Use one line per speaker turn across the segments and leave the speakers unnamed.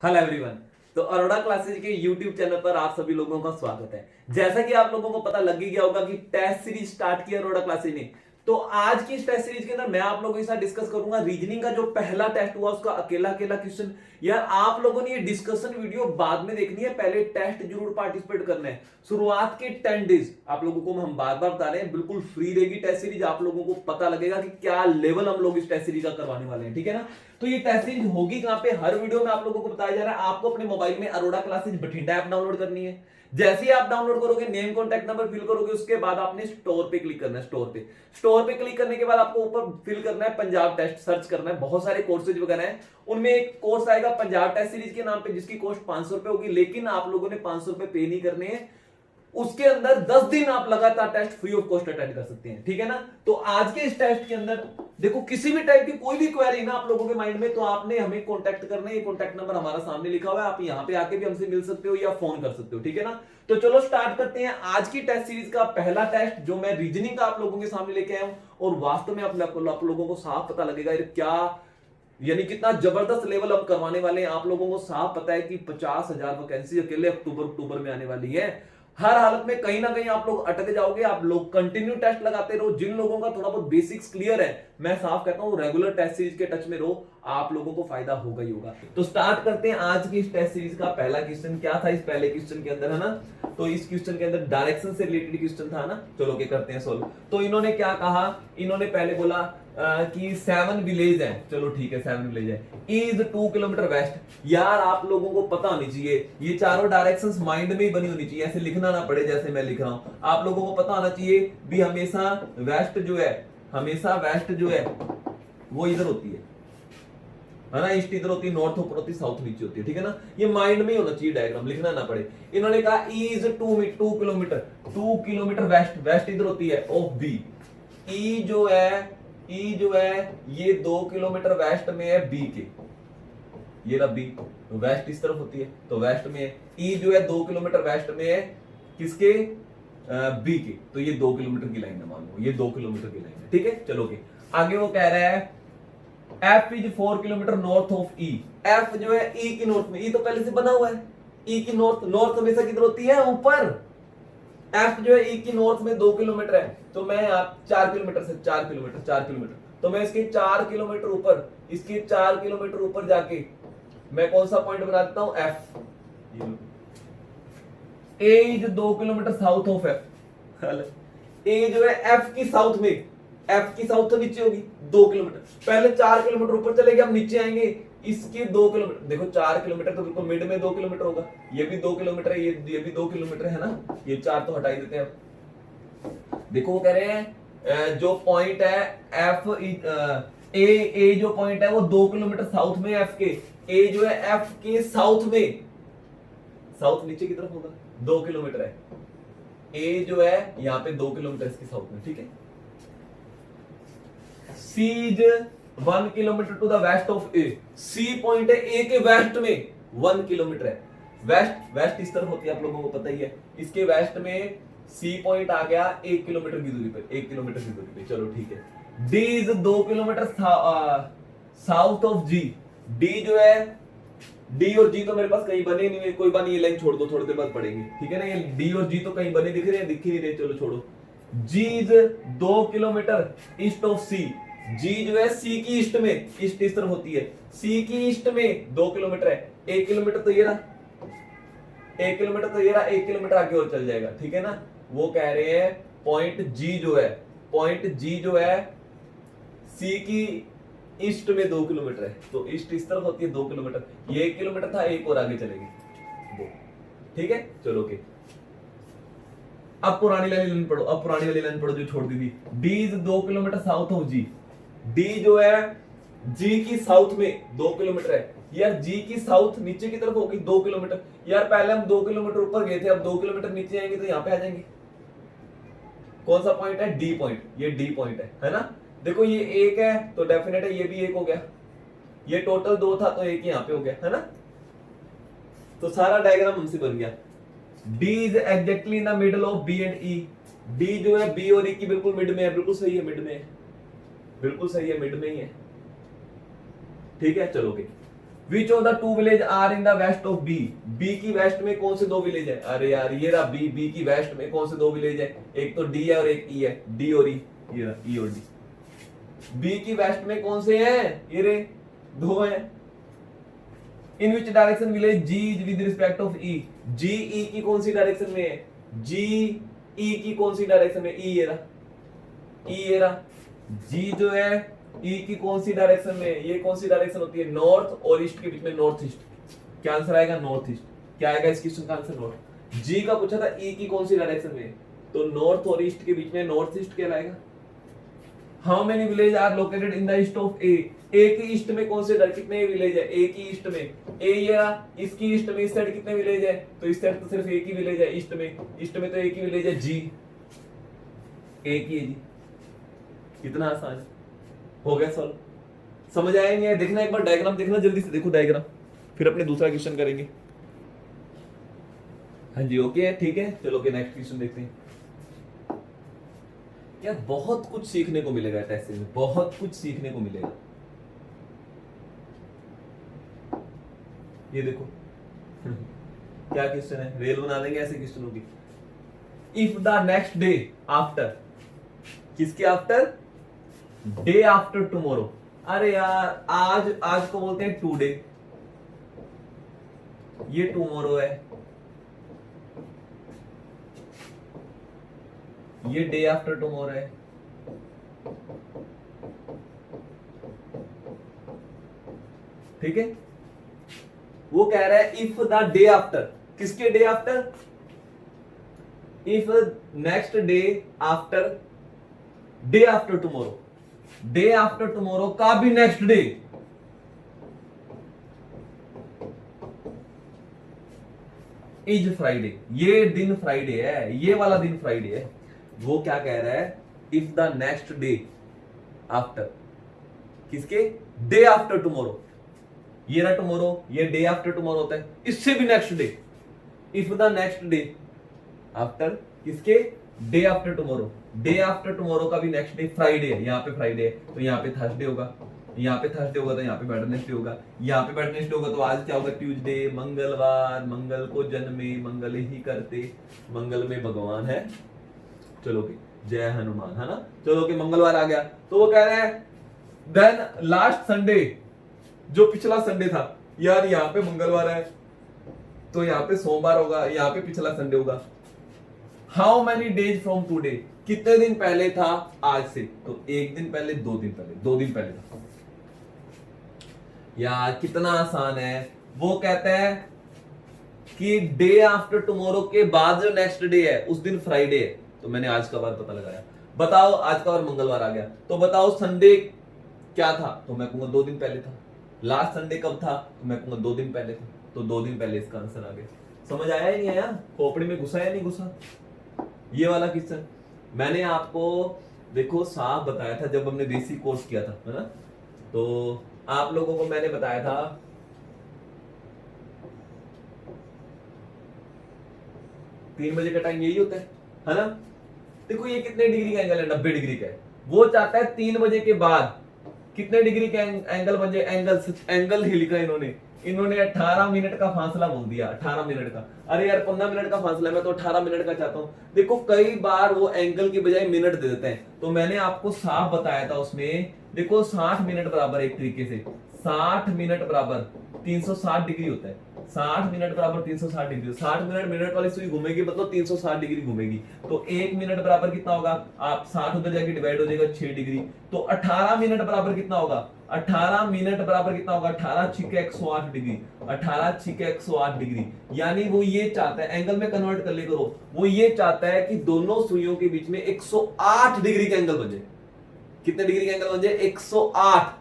Hello everyone. तो Arora classes के YouTube channel पर आप सभी लोगों का स्वागत है। जैसा कि आप लोगों को पता लग ही गया होगा कि टेस्ट सीरीज स्टार्ट की अरोड़ा क्लासेज ने। तो आज की इस टेस्ट सीरीज के अंदर मैं आप लोगों के साथ डिस्कस करूंगा रीजनिंग का जो पहला टेस्ट हुआ उसका अकेला अकेला क्वेश्चन। यार आप लोगों ने ये डिस्कशन वीडियो बाद में देखनी है, पहले टेस्ट जरूर पार्टिसिपेट करना है। शुरुआत के 10 डेज आप लोगों को हम बार बार बता रहे हैं, बिल्कुल फ्री रहेगी टेस्ट सीरीज। आप लोगों को पता लगेगा कि क्या लेवल हम लोग इस टेस्ट सीरीज का करवाने वाले हैं, ठीक है ना। तो ये टेस्ट सीरीज होगी कहां पे, हर वीडियो में आप लोगों को बताया जा रहा है। आपको अपने मोबाइल में Arora classes Bathinda app download करनी है। जैसे ही आप डाउनलोड करोगे, नेम कॉन्टैक्ट नंबर फिल करोगे, उसके बाद आपने स्टोर पे क्लिक करना है। स्टोर पे क्लिक करने के बाद आपको ऊपर फिल करना है पंजाब टेस्ट, सर्च करना है। बहुत सारे कोर्सेज वगैरह हैं, उनमें एक कोर्स आएगा पंजाब टेस्ट सीरीज के नाम पे, जिसकी कॉस्ट 500 रुपए होगी। लेकिन आप लोगों ने 500 रुपए पे नहीं करने हैं। उसके अंदर 10 दिन आप लगातार test free of cost attend कर सकते हैं, ठीक है ना। तो आज के इस टेस्ट के अंदर देखो, किसी भी टाइप की कोई भी क्वेरी ना आप लोगों के माइंड में, तो आपने हमें कांटेक्ट करना है। ये कांटेक्ट नंबर हमारा सामने लिखा हुआ है, आप यहां पे आके भी हमसे मिल सकते हो या फोन कर सकते हो, ठीक है ना। तो चलो स्टार्ट करते हैं आज की टेस्ट सीरीज का पहला टेस्ट, जो मैं रीजनिंग का आप लोगों के सामने लेके आया हूं। और वास्तव में आप लोगों को साफ पता लगेगा क्या, यानी कितना जबरदस्त लेवल हम करवाने वाले हैं। आप लोगों को साफ पता है कि 50,000 वैकेंसी अकेले अक्टूबर में आने वाली है। हर हालत में कहीं ना कहीं आप लोग अटक जाओगे। आप लोग कंटिन्यू टेस्ट लगाते रहो। जिन लोगों का थोड़ा बहुत बेसिक्स क्लियर है, मैं साफ कहता हूं रेगुलर टेस्ट सीरीज के टच में रहो, आप लोगों को फायदा होगा ही होगा। तो स्टार्ट करते हैं आज की इस टेस्ट सीरीज का पहला क्वेश्चन। क्या था इस पहले क्वेश्चन के अंदर, है ना। तो इस क्वेश्चन के अंदर डायरेक्शन से रिलेटेड क्वेश्चन था ना। चलो के करते हैं सोल्व। तो इन्होंने क्या कहा, इन्होंने पहले बोला कि 7 विलेज है। चलो ठीक है, 7 विलेज है, इज 2 किलोमीटर वेस्ट। यार आप लोगों को पता होनी चाहिए, ये चारों डायरेक्शंस माइंड में ही बनी होनी चाहिए, ऐसे लिखना ना पड़े जैसे मैं लिख रहा हूं। आप लोगों को पता होना चाहिए भी हमेशा वेस्ट जो है, हमेशा वेस्ट जो है वो इधर होती है ना। ईस्ट इधर होती है, नॉर्थ ऊपर होती है, साउथ नीचे होती है, ठीक है ना। ये माइंड में ही होना चाहिए, डायग्राम लिखना ना पड़े। इन्होंने कहा is 2 kilometre, 2 kilometre west, west इधर होती है ऑफ बी। ई जो है ये 2 किलोमीटर वेस्ट में है बी के। ये रहा बी, वेस्ट इस तरफ होती है तो वेस्ट में है। ई जो है 2 किलोमीटर वेस्ट में है किसके, बी के। तो ये 2 किलोमीटर की लाइन है, मान लो ये 2 किलोमीटर की लाइन है, ठीक है। चलो के आगे वो कह रहा है F is 4 kilometre north of E। F जो है E की नॉर्थ में, E तो पहले से बना हुआ है। E की नॉर्थ, नॉर्थ हमेशा किधर होती है, ऊपर। F जो है E की नॉर्थ में 2 किलोमीटर है, तो मैं आप 4 किलोमीटर से 4 किलोमीटर 4 किलोमीटर, तो मैं इसके 4 किलोमीटर ऊपर, इसके 4 किलोमीटर ऊपर जाके मैं कौन सा पॉइंट बना देता हूं, F। A is 2 kilometre south of F। A जो है F की साउथ में, F की साउथ तो नीचे होगी 2 किलोमीटर, पहले 4 किलोमीटर ऊपर चले गए, अब नीचे आएंगे। इसके 2 किलोमीटर, देखो 4 किलोमीटर तो बिल्कुल मिड में 2 किलोमीटर होगा, ये भी 2 किलोमीटर है, ये भी 2 किलोमीटर है ना। ये 4 तो हटा ही देते हैं। देखो वो कह रहे हैं जो पॉइंट है F, ए जो पॉइंट है वो 2 किलोमीटर साउथ में F के। ए जो है F के साउथ में, साउथ नीचे की तरफ होगा, 2 किलोमीटर है। ए जो है यहाँ पे 2 किलोमीटर इसके साउथ में, ठीक है। C is 1 kilometre to the west of A. C point है ए के वेस्ट में, 1 किलोमीटर है। वेस्ट, वेस्ट इस तरफ होती है, आप लोगों को पता ही है। इसके वेस्ट में सी पॉइंट आ गया 1 किलोमीटर की दूरी पर, 1 किलोमीटर की दूरी पे। चलो ठीक है। D is 2 kilometre south of G. D जो है, डी और जी तो मेरे पास कहीं बने नहीं है, कोई बात नहीं, ये लाइन छोड़ दो, थोड़ी देर बाद पढ़ेंगे, ठीक है ना। ये डी और जी तो कहीं बने दिख रहे हैं, दिख ही नहीं रहे, चलो छोड़ो। जी इज 2 किलोमीटर ईस्ट ऑफ सी। जी जो है सी की ईस्ट में, ईस्ट इस तरफ होती है, सी की ईस्ट में 2 किलोमीटर है। 1 किलोमीटर तो ये रहा, 1 किलोमीटर तो ये रहा, 1 किलोमीटर आगे और चल जाएगा, ठीक है ना। वो कह रहे हैं पॉइंट जी जो है, पॉइंट जी जो है सी की ईस्ट में 2 किलोमीटर है, तो ईस्ट इस तरफ होती है 2 किलोमीटर। ये 1 किलोमीटर था, एक और आगे चलेगी 2, ठीक है। चलो ओके, अब पुरानी वाली लाइन पढ़ो, अब पुरानी वाली लाइन पढ़ो जो छोड़ दी थी। D is 2 kilometre south of G. D जो है जी की साउथ में 2 किलोमीटर है। यार जी की साउथ नीचे की तरफ होगी 2 किलोमीटर। यार पहले हम 2 किलोमीटर ऊपर गए थे, अब 2 किलोमीटर नीचे आएंगे तो यहाँ पे आ जाएंगे। कौन सा पॉइंट है, डी पॉइंट, ये डी पॉइंट है ना। देखो ये 1 है तो डेफिनेट है ये भी 1 हो गया, ये टोटल 2 था तो 1 यहाँ पे हो गया, है ना। तो सारा डायग्राम हमसे बन गया। D is exactly in the middle of B and E. D जो है बी और ई की बिल्कुल मिड में है, बिल्कुल सही है, मिड में है, बिल्कुल सही है, मिड में ही है, ठीक है। चलो which of the two village are in the west of B, B की वेस्ट में कौन से दो विलेज है? अरे यार ये रहा बी, बी की वेस्ट में कौन से दो विलेज है? एक तो डी है और एक ई है, डी और ई, ये रहा ई और डी। बी की वेस्ट में कौन से हैं? ये रे दो हैं। In which direction village G is with respect of E, G E की कौन सी डायरेक्शन में है? जी ई की कौन सी डायरेक्शन में? ई ये रहा, ई ये रहा। जी जो है ई की कौन सी डायरेक्शन में? ये कौन सी डायरेक्शन होती है? नॉर्थ और ईस्ट के बीच में नॉर्थ ईस्ट। क्या आंसर आएगा? North east. क्या आएगा इस क्वेश्चन का आंसर? नॉर्थ। जी का पूछा था ई की कौन सी डायरेक्शन में, तो नॉर्थ और ईस्ट के बीच में नॉर्थ ईस्ट कहलाएगा। How many village are located in the east of A, A की ईस्ट में कौन से कितने विलेज है? ए की ईस्ट में, ए ये इसकी ईस्ट में इस साइड कितने विलेज है? तो इस साइड तो सिर्फ एक ही विलेज है ईस्ट में, ईस्ट में तो एक ही विलेज है जी, एक ही है जी। कितना आसान है, हो गया सॉल्व। समझ आया नहीं है? देखना एक बार डायग्राम देखना, जल्दी से देखो डायग्राम, फिर अपने दूसरा क्वेश्चन करेंगे। हाँ जी ओके है, ठीक है, चलो के नेक्स्ट क्वेश्चन देखते हैं। यार बहुत कुछ सीखने को मिलेगा टेस्ट में, बहुत कुछ सीखने को मिलेगा। ये देखो क्या क्वेश्चन है, रेल बना देंगे ऐसे क्वेश्चनों की। If the next day after, किसके आफ्टर? Day after tomorrow. अरे यार आज, आज को बोलते हैं टुडे, ये टुमारो है, ये डे आफ्टर टुमारो है। ठीक है, वो कह रहा है इफ द डे आफ्टर, किसके day after? If next day after, day after tomorrow, day after tomorrow का भी नेक्स्ट डे इज फ्राइडे, ये दिन फ्राइडे है, ये वाला दिन फ्राइडे है। वो क्या कह रहा है? If the next day after, किसके? डे आफ्टर टुमारो, ये ना टुमारो, ये डे आफ्टर टुमारो होता है, इससे भी next day. If the next day after, किसके? Day after tomorrow, day after tomorrow का भी नेक्स्ट डे फ्राइडे है, यहाँ पे फ्राइडे है तो यहाँ पे थर्सडे होगा, यहाँ पे थर्सडे होगा तो यहाँ पे वेडनेसडे होगा, यहाँ पे वेडनेसडे होगा तो आज क्या होगा? ट्यूसडे, मंगलवार, मंगल को जन्मे मंगल ही करते, मंगल में भगवान है। चलो कि जय हनुमान, है ना। चलो कि मंगलवार आ गया, तो वो कह रहे हैं देन लास्ट संडे, जो पिछला संडे था, यार यहाँ पे मंगलवार है तो यहाँ पे सोमवार होगा, यहाँ पे पिछला संडे होगा। How many days from today, कितने दिन पहले था आज से? तो एक दिन पहले, दो दिन पहले, दो दिन पहले था। यार कितना आसान है। वो कहते हैं कि डे आफ्टर टुमारो के बाद जो नेक्स्ट डे है उस दिन फ्राइडे है, तो मैंने आज का बार पता लगाया। बताओ आज का बार मंगलवार आ गया, तो बताओ संडे क्या था? तो मैं कहूंगा 2 दिन पहले था। लास्ट संडे कब था? तो मैं कहूंगा 2 दिन पहले था, तो 2 दिन पहले इसका आंसर आ गया। समझ आया ही नहीं आया? खोपड़ी में घुसा या नहीं घुसा? ये वाला क्वेश्चन मैंने आपको देखो साफ बताया था जब हमने बेसिक कोर्स किया था, है ना। तो आप लोगों को मैंने बताया था 3 बजे का टाइम यही होता है ना। देखो ये कितने डिग्री का एंगल है? 90 डिग्री का है। वो चाहता है 3 बजे के बाद कितने डिग्री का एंगल बन जाए? एंगल ही लिखा इन्होंने 18 मिनट का फासला बोल दिया, 18 मिनट का। अरे यार 15 मिनट का फासला है, मैं तो 18 मिनट का चाहता हूं। देखो कई बार वो एंगल की बजाय मिनट दे देते हैं, तो मैंने आपको साफ बताया था उसमें। देखो 60 मिनट बराबर, एक तरीके से 60 मिनट बराबर 360 डिग्री होता है। 60 मिनट बराबर 360 डिग्री। 60 मिनट वाली सुई घूमेगी, मतलब 360 डिग्री घूमेगी। तो 1 मिनट बराबर कितना होगा? आप 60 उधर जाके डिवाइड हो जाएगा 6 डिग्री। तो 18 मिनट बराबर कितना होगा? 18 मिनट बराबर कितना होगा? 18 छिके 108 डिग्री। 18 छिके 108 डिग्री। यानी वो ये चाहता है, एंगल में कन्वर्ट कर ले करो, वो ये चाहता है कि दोनों सुइयों के बीच में 108 डिग्री का एंगल बन जाए। कितने डिग्री का एंगल बन जाए? 108।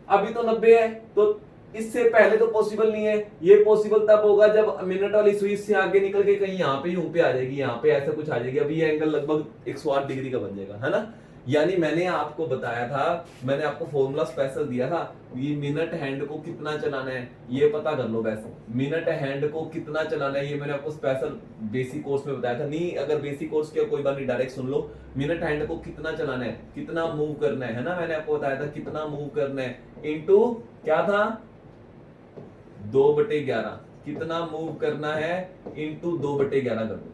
अभी तो 90 है, तो इससे पहले तो पॉसिबल नहीं है। ये पॉसिबल तब होगा जब मिनट वाली सुई से आगे निकल के कहीं यहाँ पे यूं पे आ जाएगी, यहाँ पे ऐसा कुछ आ जाएगी। अभी ये एंगल लगभग 108 डिग्री का बन जाएगा, है ना। यानी मैंने आपको बताया था, मैंने आपको फॉर्मूला स्पेशल दिया था, ये मिनट हैंड को कितना चलाना है ये पता कर लो। वैसे मिनट हैंड को कितना चलाना है ये मैंने आपको स्पेशल बेसिक कोर्स में बताया था। नहीं अगर बेसिक कोर्स किया कोई बात नहीं, डायरेक्ट सुन लो। मिनट हैंड को कितना चलाना है, कितना मूव करना है ना। मैंने आपको बताया था कितना मूव करना है इनटू क्या था? 2/11 कितना मूव करना है इंटू 2/11 कर दो।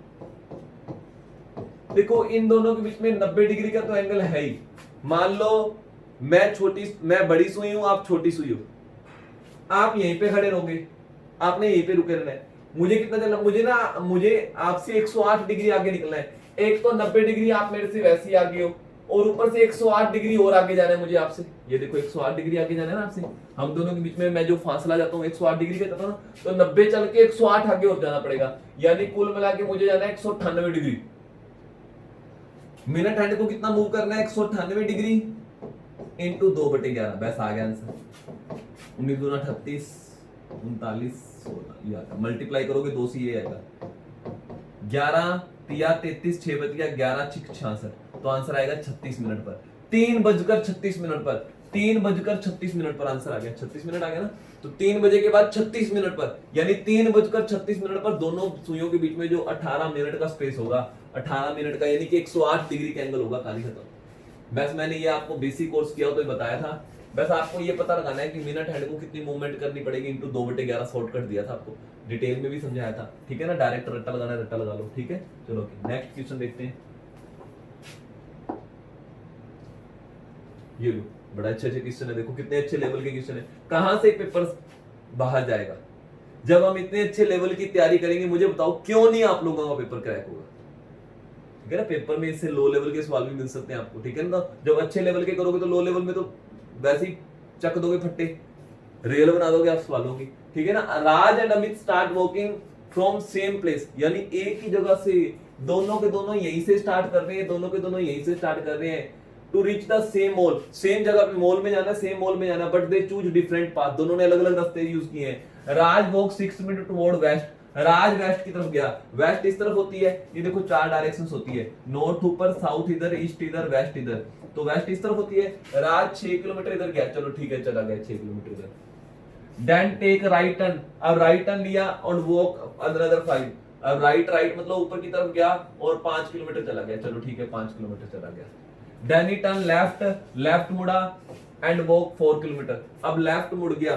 देखो इन दोनों के बीच में 90 डिग्री का तो एंगल है ही। मान लो मैं बड़ी सुई हूं, आप छोटी सुई हो, आप यहीं पे खड़े रहोगे, आपने यहीं पे रुके रहना है। मुझे कितना चलना, मुझे आपसे 108 डिग्री आगे निकलना है। एक तो 90 डिग्री आप मेरे से वैसे ही आगे हो, और ऊपर से 108 डिग्री और आगे जाना है मुझे आपसे। ये देखो 108 डिग्री आगे जाना है ना आपसे। हम दोनों के बीच में मैं जो फासला जाता हूँ 108 डिग्री का जाता हूँ ना, तो 90 चल के 108 आगे और जाना पड़ेगा, यानी कुल मिला के मुझे जाना है 198 डिग्री। मिनट हैंड को कितना मूव करना है, 198 डिग्री इंटू 2/11। बस आ गया आंसर। 19 दूना 38, 39, 16 ये आता। मल्टीप्लाई करोगे 2 से ये आएगा। 11 तिया 33, 6 बच गया, 11 6 66, तो आंसर आएगा 36 मिनट पर। 3:36 मिनट पर, 3:36 मिनट पर आंसर आ गया। 36 मिनट आ गया ना, तो 3 बजे के बाद 36 मिनट पर, यानी 3:36 मिनट पर दोनों सुइयों के बीच में जो 18 मिनट का स्पेस होगा, 18 मिनट का, यानी कि 108 डिग्री का एंगल होगा। कहानी खत्म। बस मैंने ये आपको बेसिक कोर्स किया तो बताया था। बस आपको ये पता लगाना है कि मिनट हेड को कितनी मूवमेंट करनी पड़ेगी इंटू 2/11। शॉर्टकट दिया था आपको, डिटेल में भी समझाया था, ठीक है ना। डायरेक्ट रट्टा लगाना है, रट्टा लगा लो, ठीक है। चलो नेक्स्ट क्वेश्चन देखते हैं। ये लो, बड़ा अच्छे क्वेश्चन है, देखो कितने अच्छे लेवल के क्वेश्चन है। कहां से पेपर बाहर जाएगा जब हम इतने अच्छे लेवल की तैयारी करेंगे? मुझे बताओ क्यों नहीं आप लोगों का पेपर क्रैक होगा? ठीक है ना, पेपर में इससे लो लेवल के सवाल भी मिल सकते हैं आपको, ठीक है ना। जब अच्छे लेवल के करोगे तो लो लेवल में तो वैसे ही चक दोगे फट्टे, रियल बना दोगे आप सवालों की, ठीक है ना। Raj and Amit start walking from same place, यानी एक ही जगह से दोनों के दोनों यहीं से स्टार्ट कर रहे हैं, दोनों के दोनों यहीं से स्टार्ट कर रहे हैं to reach the same mall. Same जगह पे मॉल में जाना, सेम मॉल में जाना, but they choose different path. दोनों ने अलग अलग रास्ते यूज किए हैं। Raj walk 6 minute toward west, Raj west की तरफ गया। वेस्ट इस तरफ होती है, ये देखो 4 डायरेक्शंस होती है, नॉर्थ ऊपर, साउथ इधर, ईस्ट इधर, वेस्ट इधर, तो वेस्ट इस तरफ होती है। राज 6 किलोमीटर इधर गया, चलो ठीक है, चला गया 6 किलोमीटर इधर। देन टेक राइट टर्न, अब राइट टर्न लिया और वॉक अनदर 5। अब राइट मतलब ऊपर की तरफ गया और 5 किलोमीटर चला गया, चलो ठीक है 5 किलोमीटर चला गया। देन ही टर्न लेफ्ट मुड़ा एंड वॉक 4 किलोमीटर। अब लेफ्ट मुड़ गया,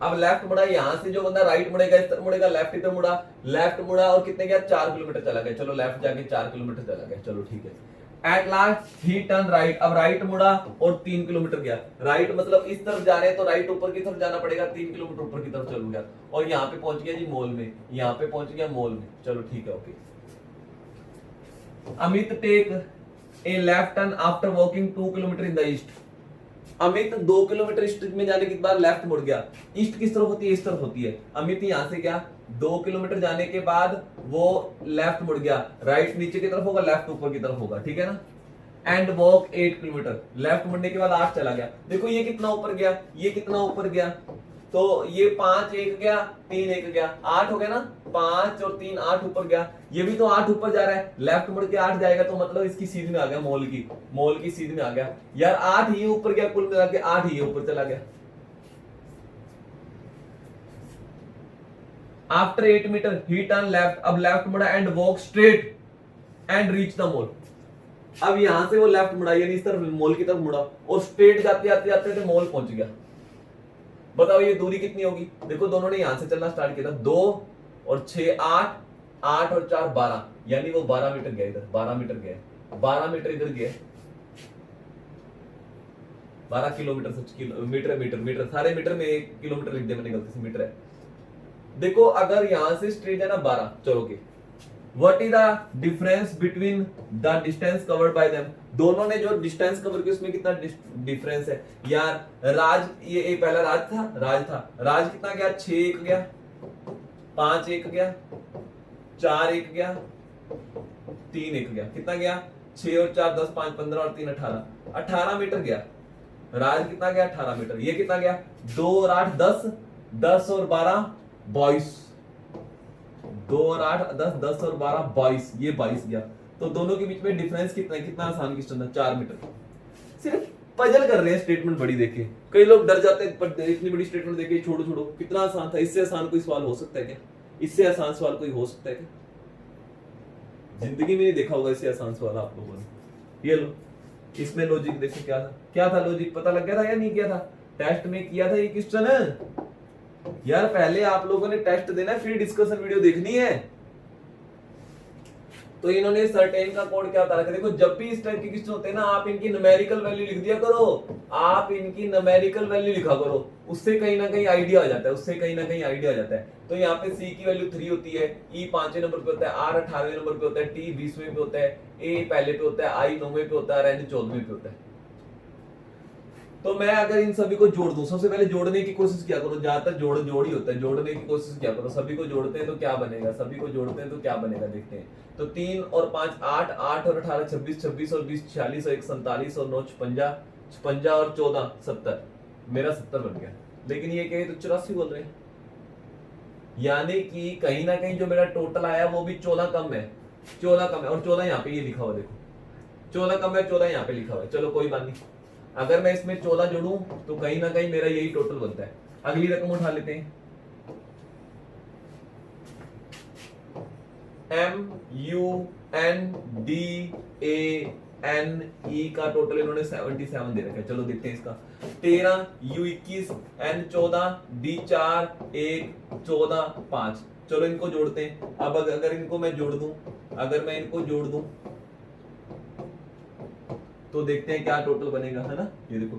अब लेफ्ट मुड़ा, यहां से जो बंदा राइट मुड़ेगा इस तरफ मुड़ेगा, लेफ्ट इधर मुड़ा, लेफ्ट मुड़ा और कितने गया 4 किलोमीटर चला गया, चलो लेफ्ट जाके 4 किलोमीटर चला गया, चलो ठीक है। At last he turn right, अब राइट मुड़ा और 3 किलोमीटर गया। राइट मतलब इस तरफ जा रहे हैं तो राइट ऊपर की तरफ जाना पड़ेगा, 3 किलोमीटर ऊपर की तरफ चल गया और यहाँ पे पहुंच गया जी मॉल में, यहाँ पे पहुंच गया मॉल में, चलो ठीक है okay. Amit take a left turn after walking 2 kilometre in the east. Amit 2 kilometre east में जाने के बाद लेफ्ट मुड़ गया। ईस्ट किस तरफ होती है, इस तरफ होती है। अमित यहां से गया, 2 किलोमीटर जाने के बाद वो लेफ्ट मुड़ गया, राइट नीचे की तरफ होगा, लेफ्ट ऊपर की तरफ होगा, ठीक है ना। एंड वॉक 8 किलोमीटर, लेफ्ट मुड़ने के बाद 8 चला गया। देखो ये कितना ऊपर गया, ये कितना ऊपर गया, तो ये 5 1 गया, 3 1 गया, 8 हो गया ना, 5 और 3 8 ऊपर गया। ये भी तो 8 ऊपर जा रहा है, लेफ्ट मुड़ के 8 जाएगा तो मतलब इसकी सीध में आ गया, मॉल की सीध में आ गया यार। 8 ही ऊपर गया, कुल मिला के 8 ही ऊपर चला गया। आफ्टर 8 मीटर ही टर्न लेफ्ट, अब लेफ्ट मुड़ा and walk straight and reach the mall. अब यहां से वो लेफ्ट मुड़ा, यानी इस तरफ मॉल की तरफ मुड़ा और स्ट्रेट जाते जाते जाते तो मॉल पहुंच गया। बताओ ये दूरी कितनी होगी? देखो दोनों ने यहां से चलना स्टार्ट किया था, 2 और 6 8, 8 और 4 12, यानी वो 12 मीटर गया इधर, 12 मीटर गया, 12 मीटर इधर गया, 12 किलोमीटर, सच मीटर सारे मीटर में 1 किलोमीटर लिख दिया मैंने गलती से, मीटर है। देखो अगर यहां से स्ट्रेट जाना 12 चलोगे, what is the difference between the distance covered by them? दोनों ने जो डिस्टेंस कवर किया उसमें कितना डिफरेंस है यार। राज ये पहला राज था, राज कितना गया, 6 1 गया, 5 1 गया, 4 1 गया, 3 1 गया, कितना गया 6 और 4 10, 5 15 और 3 18 मीटर गया। राज कितना गया 18 मीटर, ये कितना गया 2 और 8 10, 10 और 12 22, 2 और 8 10, 10 और 12 22, ये 22 गया। तो दोनों के बीच में डिफरेंस कितना है? कितना आसान क्वेश्चन था, 4 मीटर। सिर्फ पजल कर रहे हैं स्टेटमेंट बड़ी देखे, कई लोग डर जाते हैं पर इतनी बड़ी स्टेटमेंट देखे छोड़ो कितना आसान था। इससे आसान कोई सवाल हो सकता है क्या? इससे आसान सवाल कोई हो सकता है क्या? जिंदगी में नहीं देखा होगा इससे आसान सवाल आप लोगों ने। ये लो इसमें लॉजिक देखो क्या था लॉजिक पता लग गया था या नहीं किया था? टेस्ट में किया था ये क्वेश्चन। यार पहले आप लोगों ने टेस्ट देना है फिर डिस्कशन वीडियो देखनी है। तो इन्होंने सर्टेन का कोड क्या बता रखा है, देखो जब भी इस टाइप के क्वेश्चन होते हैं ना आप इनकी न्यूमेरिकल वैल्यू लिख दिया करो, आप इनकी न्यूमेरिकल वैल्यू लिखा करो, उससे कहीं ना कहीं आइडिया आ जाता है, उससे कहीं ना कहीं आइडिया आ जाता है। तो यहाँ पे सी की वैल्यू 3 होती है, ई 5वें नंबर पे होता है, आर 18वें नंबर पे होता है, टी 20वें पे होता है, ए पहले पे होता है, आई 9वें पे होता है और एन 14वें पे होता है। तो मैं अगर इन सभी को जोड़ दूं, सबसे पहले जोड़ने की कोशिश किया करो, ज्यादातर जोड़ ही होता है, जोड़ने की कोशिश किया करो। सभी को जोड़ते हैं तो क्या बनेगा, सभी को जोड़ते हैं तो क्या बनेगा देखते हैं। तो 3 और 5 8, 8 और 18 26, 26 और 20 46 और 1 47 और 9 56, 56 और 14 70, मेरा 70 बन गया। लेकिन ये कहे तो 84 बोल रहे हैं, यानी कि कहीं ना कहीं जो मेरा टोटल आया वो भी 14 कम है, 14 कम है। और 14 यहाँ पे ये लिखा हुआ देखो, 14 कम है, 14 यहाँ पे लिखा हुआ है। चलो कोई बात नहीं, अगर मैं इसमें 14 जोड़ूं तो कहीं ना कहीं मेरा यही टोटल बनता है। अगली रकम उठा लेते हैं, MUNDANE का टोटल इन्होंने 77 दे रखा है। चलो देखते हैं इसका। 13 U21 N14 D4 1 14 5। चलो इनको जोड़ते हैं। अब अगर इनको मैं जोड़ दूं, अगर मैं इनको जोड़ दूं तो देखते हैं क्या टोटल बनेगा, है ना। ये देखो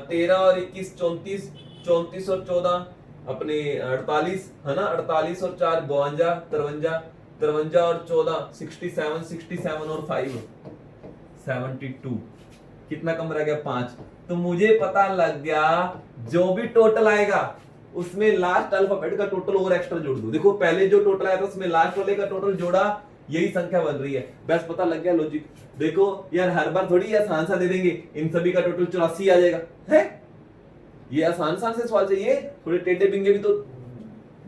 13 और 21 34, 34 और 14 अपने 48, है ना। 48 और 4 52, 53, 53 और 14 67, 67 और 5 72। कितना कम रह गया? 5। तो मुझे पता लग गया जो भी टोटल आएगा उसमें लास्ट अल्फाबेट का टोटल और एक्स्ट्रा जोड़ दो। देखो पहले जो टोटल आया था उसमें लास्ट वाले का टोटल जोड़ा, यही संख्या बन रही है। बस पता लग गया लॉजिक। देखो यार हर बार थोड़ी आसान सा दे देंगे, इन सभी का टोटल 84 आ जाएगा है। ये आसान से सवाल चाहिए, थोड़े टेढ़े बिंगे भी तो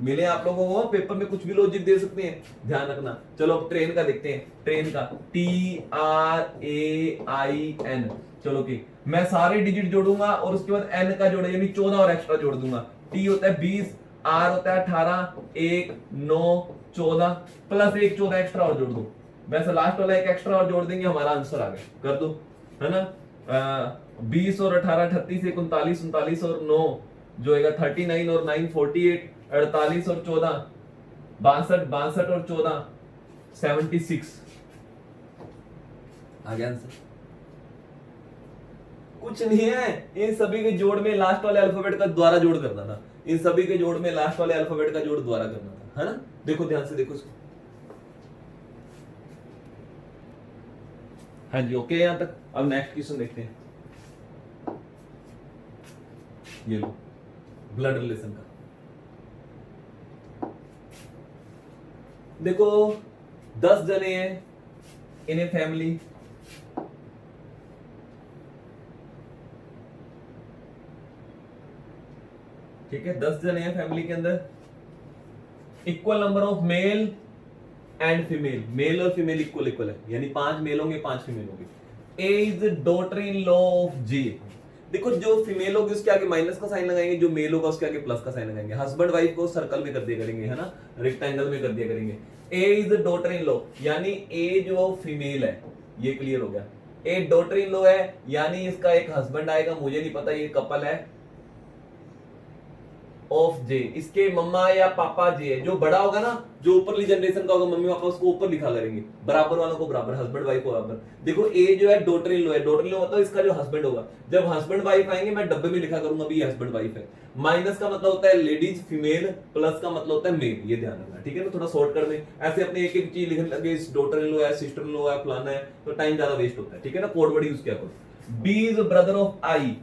मिले आप लोगों को। पेपर में कुछ भी लॉजिक दे सकते हैं, ध्यान रखना। चलो अब ट्रेन का देखते हैं। ट्रेन का TRAIN। चलो की मैं सारे डिजिट जोड़ूंगा और उसके बाद n का जोड़ा यानी 14 और एक्स्ट्रा जोड़ दूंगा। T होता है 20, R होता है 18, 1 9 14 प्लस 1 14 एक्स्ट्रा और जोड़ दो। वैसे लास्ट वाला एक एक्स्ट्रा और जोड़ देंगे, हमारा आंसर आ गया। कर दो, है ना। 20 और 18 38, 1 39, 39 और 9 जो है 39 और 9 48, 48 और 14 62, 62 और 14 76 आ गया आंसर। कुछ नहीं है, इन सभी के जोड़ में लास्ट वाले अल्फाबेट का द्वारा जोड़ करना था। इन सभी के जोड़ में लास्ट वाले अल्फाबेट का जोड़ द्वारा करना था, है ना। देखो ध्यान से देखो इसको। हाँ जी ओके यहां तक। अब नेक्स्ट क्वेश्चन देखते हैं। ये लो ब्लड रिलेशन का। देखो 10 जने हैं इन ए फैमिली, ठीक है। 10 जने हैं फैमिली के अंदर। Equal number of male and female, male और फीमेल इक्वल है, यानी 5 मेल होंगे 5 फीमेल होंगे। A is daughter in law of J. देखो जो फीमेल होगी उसके आगे माइनस का साइन लगाएंगे, जो मेल होगा उसके आगे प्लस का साइन लगाएंगे। हस्बैंड वाइफ को सर्कल में कर दिया करेंगे, है ना, रेक्टेंगल में कर दिया करेंगे। ए इज डॉटर इन लॉ, यानी ए जो फीमेल है, ये क्लियर हो गया। ए डॉटर इन लॉ है यानी इसका एक हस्बैंड आएगा, मुझे नहीं पता ये कपल है, ऑफ जे, इसके मम्मा या पापा जे। जो बड़ा होगा ना, जो ऊपरली जनरेशन का होगा, मम्मी पापा, उसको ऊपर लिखा करेंगे, बराबर वालों को बराबर, हस्बैंड वाइफ को बराबर। देखो ए जो है डॉटर इन लॉ है, डॉटर इन लॉ मतलब इसका जो हस्बैंड होगा। जब हस्बैंड वाइफ आएंगे मैं डब्बे में लिखा करूंगा भी हस्बैंड वाइफ है। माइनस का मतलब होता है लेडीज फीमेल, प्लस का मतलब होता है मेल, ये ध्यान रखना, ठीक है ना। थोड़ा शॉर्टकट में ऐसे अपने एक एक चीज लिखने लगे, डॉटर इन लॉ है, सिस्टर इन लॉ है, फलाना है, तो टाइम ज्यादा वेस्ट होता है, ठीक है ना। कोड वर्ड यूज किया करो। B is brother of I,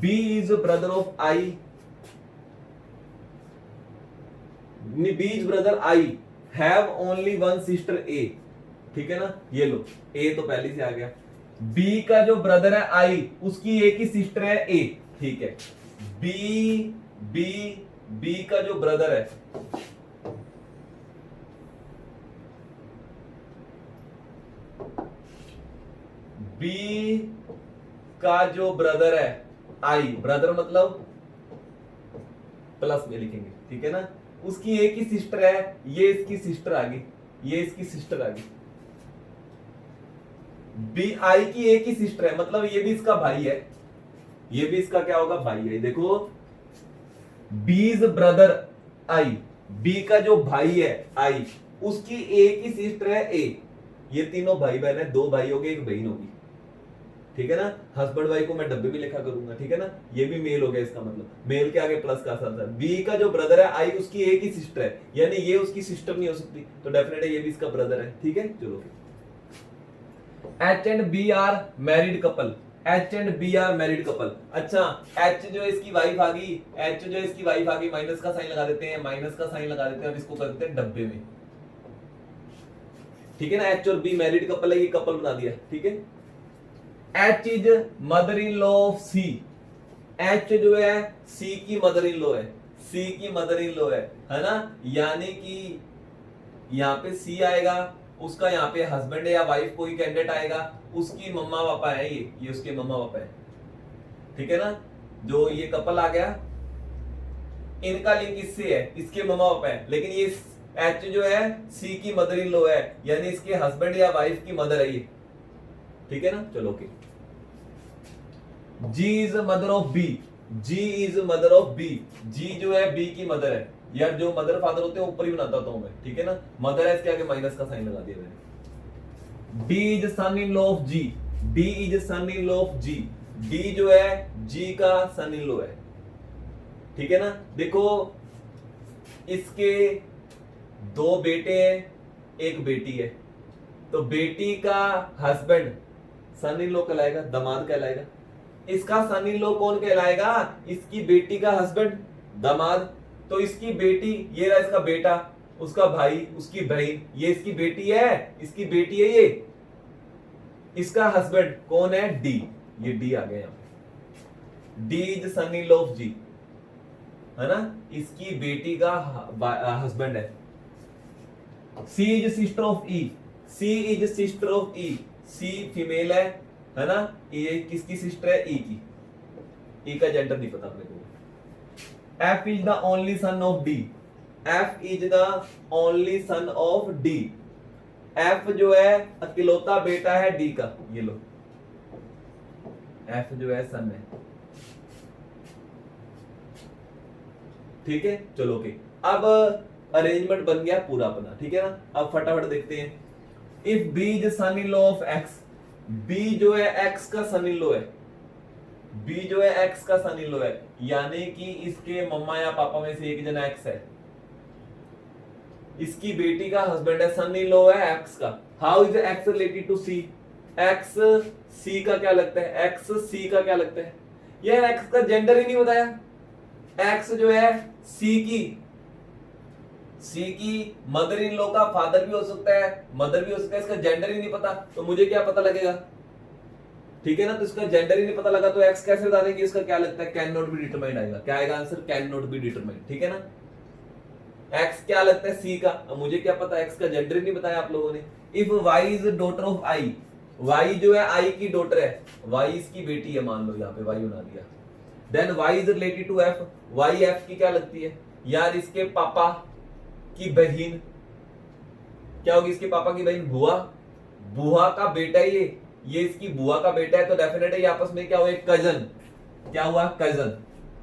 B is brother of I, B's brother I have only one sister A, ठीक है ना। ये लो ए तो पहले से आ गया। बी का जो ब्रदर है आई, उसकी एक ही सिस्टर है ए, ठीक है। बी बी बी का जो ब्रदर है, बी का जो ब्रदर है आई, ब्रदर मतलब प्लस में लिखेंगे, ठीक है ना। उसकी एक ही सिस्टर है, ये इसकी सिस्टर आ गई, ये इसकी सिस्टर आ गई, बी आई की एक ही सिस्टर है, मतलब ये भी इसका भाई है, ये भी इसका क्या होगा, भाई है। देखो बीज ब्रदर आई, बी का जो भाई है आई, उसकी एक ही सिस्टर है ए। ये तीनों भाई बहन है, दो भाई हो गए एक बहन होगी, ठीक है ना। हस्बैंड वाइफ को मैं डब्बे में लिखा करूंगा, ठीक है ना। ये भी मेल हो गया, इसका मतलब मेल के आगे प्लस का साथ है। बी का जो ब्रदर है आई, उसकी एक ही सिस्टर है, यानी ये उसकी सिस्टर नहीं हो सकती, तो डेफिनेटली ये भी इसका ब्रदर है, ठीक है। चलो H and B are married couple, H and B are married couple. अच्छा एच जो है इसकी वाइफ आ गई, एच जो है इसकी वाइफ आ गई, माइनस का साइन लगा देते हैं, माइनस का साइन लगा देते हैं, और इसको कर देते हैं डब्बे में, ठीक है ना। एच और बी मैरिड कपल है, ये कपल बना दिया, ठीक है। H is mother in law of C, H जो है सी की मदर इन लॉ है, सी की मदर इन लॉ है ना। यानी कि यहाँ पे सी आएगा, उसका यहाँ पे हस्बैंड या वाइफ कोई कैंडिडेट आएगा, उसकी मम्मा पापा है, ये उसके मम्मा पापा है, ठीक है ना। जो ये कपल आ गया, इनका लिंक इससे है, इसके मम्मा पापा है, लेकिन ये एच जो है सी की मदर इन लॉ है, यानी इसके हस्बैंड या वाइफ की मदर है ये, ठीक है ना। चलो okay. G is mother of B, G is mother of B, G जो है बी की मदर है। यार जो मदर फादर होते हैं ऊपर ही बनाता हूं मैं, ठीक है ना। मदर है, इसके आगे माइनस का साइन लगा दिया मैंने। D is son in law of G, D is son in law of G, D जो है जी का सन इन लॉ है, ठीक है ना। देखो इसके दो बेटे हैं, एक बेटी है, तो बेटी का हस्बैंड सन इन लॉ कहलाएगा, दामाद कहलाएगा। इसका सन इन लॉ कौन कहलाएगा, इसकी बेटी का हस्बैंड, दामाद। तो इसकी बेटी, ये रहा इसका बेटा, उसका भाई, उसकी बहन, ये इसकी बेटी है, इसकी बेटी है ये। इसका हस्बैंड कौन है, डी, ये डी आ गया यहां पे। D is son in law of G, है ना, इसकी बेटी का हस्बैंड है। C is sister of E, C is sister of E, C female है ना। ये किसकी सिस्टर है, ई की, ई का जेंडर नहीं पता अपने को। F is the only son of D, F is the only son of D, F जो है अकेलौता बेटा है डी का, ये लो F जो है सन है, ठीक है। चलो ओके, अब अरेंजमेंट बन गया पूरा अपना, ठीक है ना। अब फटाफट देखते हैं। If B is son in law of X, B जो है X का सन इन लॉ है, B जो है X का सन इन लॉ है, यानी कि इसके मम्मा या पापा में से एक जना X है, इसकी बेटी का हस्बैंड है, सन इन लॉ है X का। How is X related to C, X C का क्या लगता है, X C का क्या लगता है, यह X का जेंडर ही नहीं बताया। X जो है C की मदर इन लॉ का फादर भी हो सकता है, मदर भी हो सकता है, इसका जेंडर ही नहीं पता, तो मुझे क्या पता लगेगा, ठीक है ना। तो इसका जेंडर ही नहीं पता लगा तो एक्स कैसे बता देंगे, इसका क्या लगता है, कैन नॉट बी डिटरमाइंड आएगा, क्या आएगा answer, can not be determined, ठीक है ना। एक्स क्या लगता है, सी का, अब मुझे क्या पता, एक्स का जेंडर ही नहीं बताया आप लोगों ने। If Y is daughter of I, Y जो है आई की डॉटर है, वाई इसकी बेटी है, मान लो यहाँ पे वाई बना दिया। Then Y is related to F, Y F की क्या लगती है, यार इसके पापा की बहन, क्या होगी इसके पापा की बहन, बुआ, बुआ का बेटा ये इसकी बुआ का बेटा है, तो डेफिनेटली ये आपस में क्या हुआ, कजन, क्या हुआ, cousin.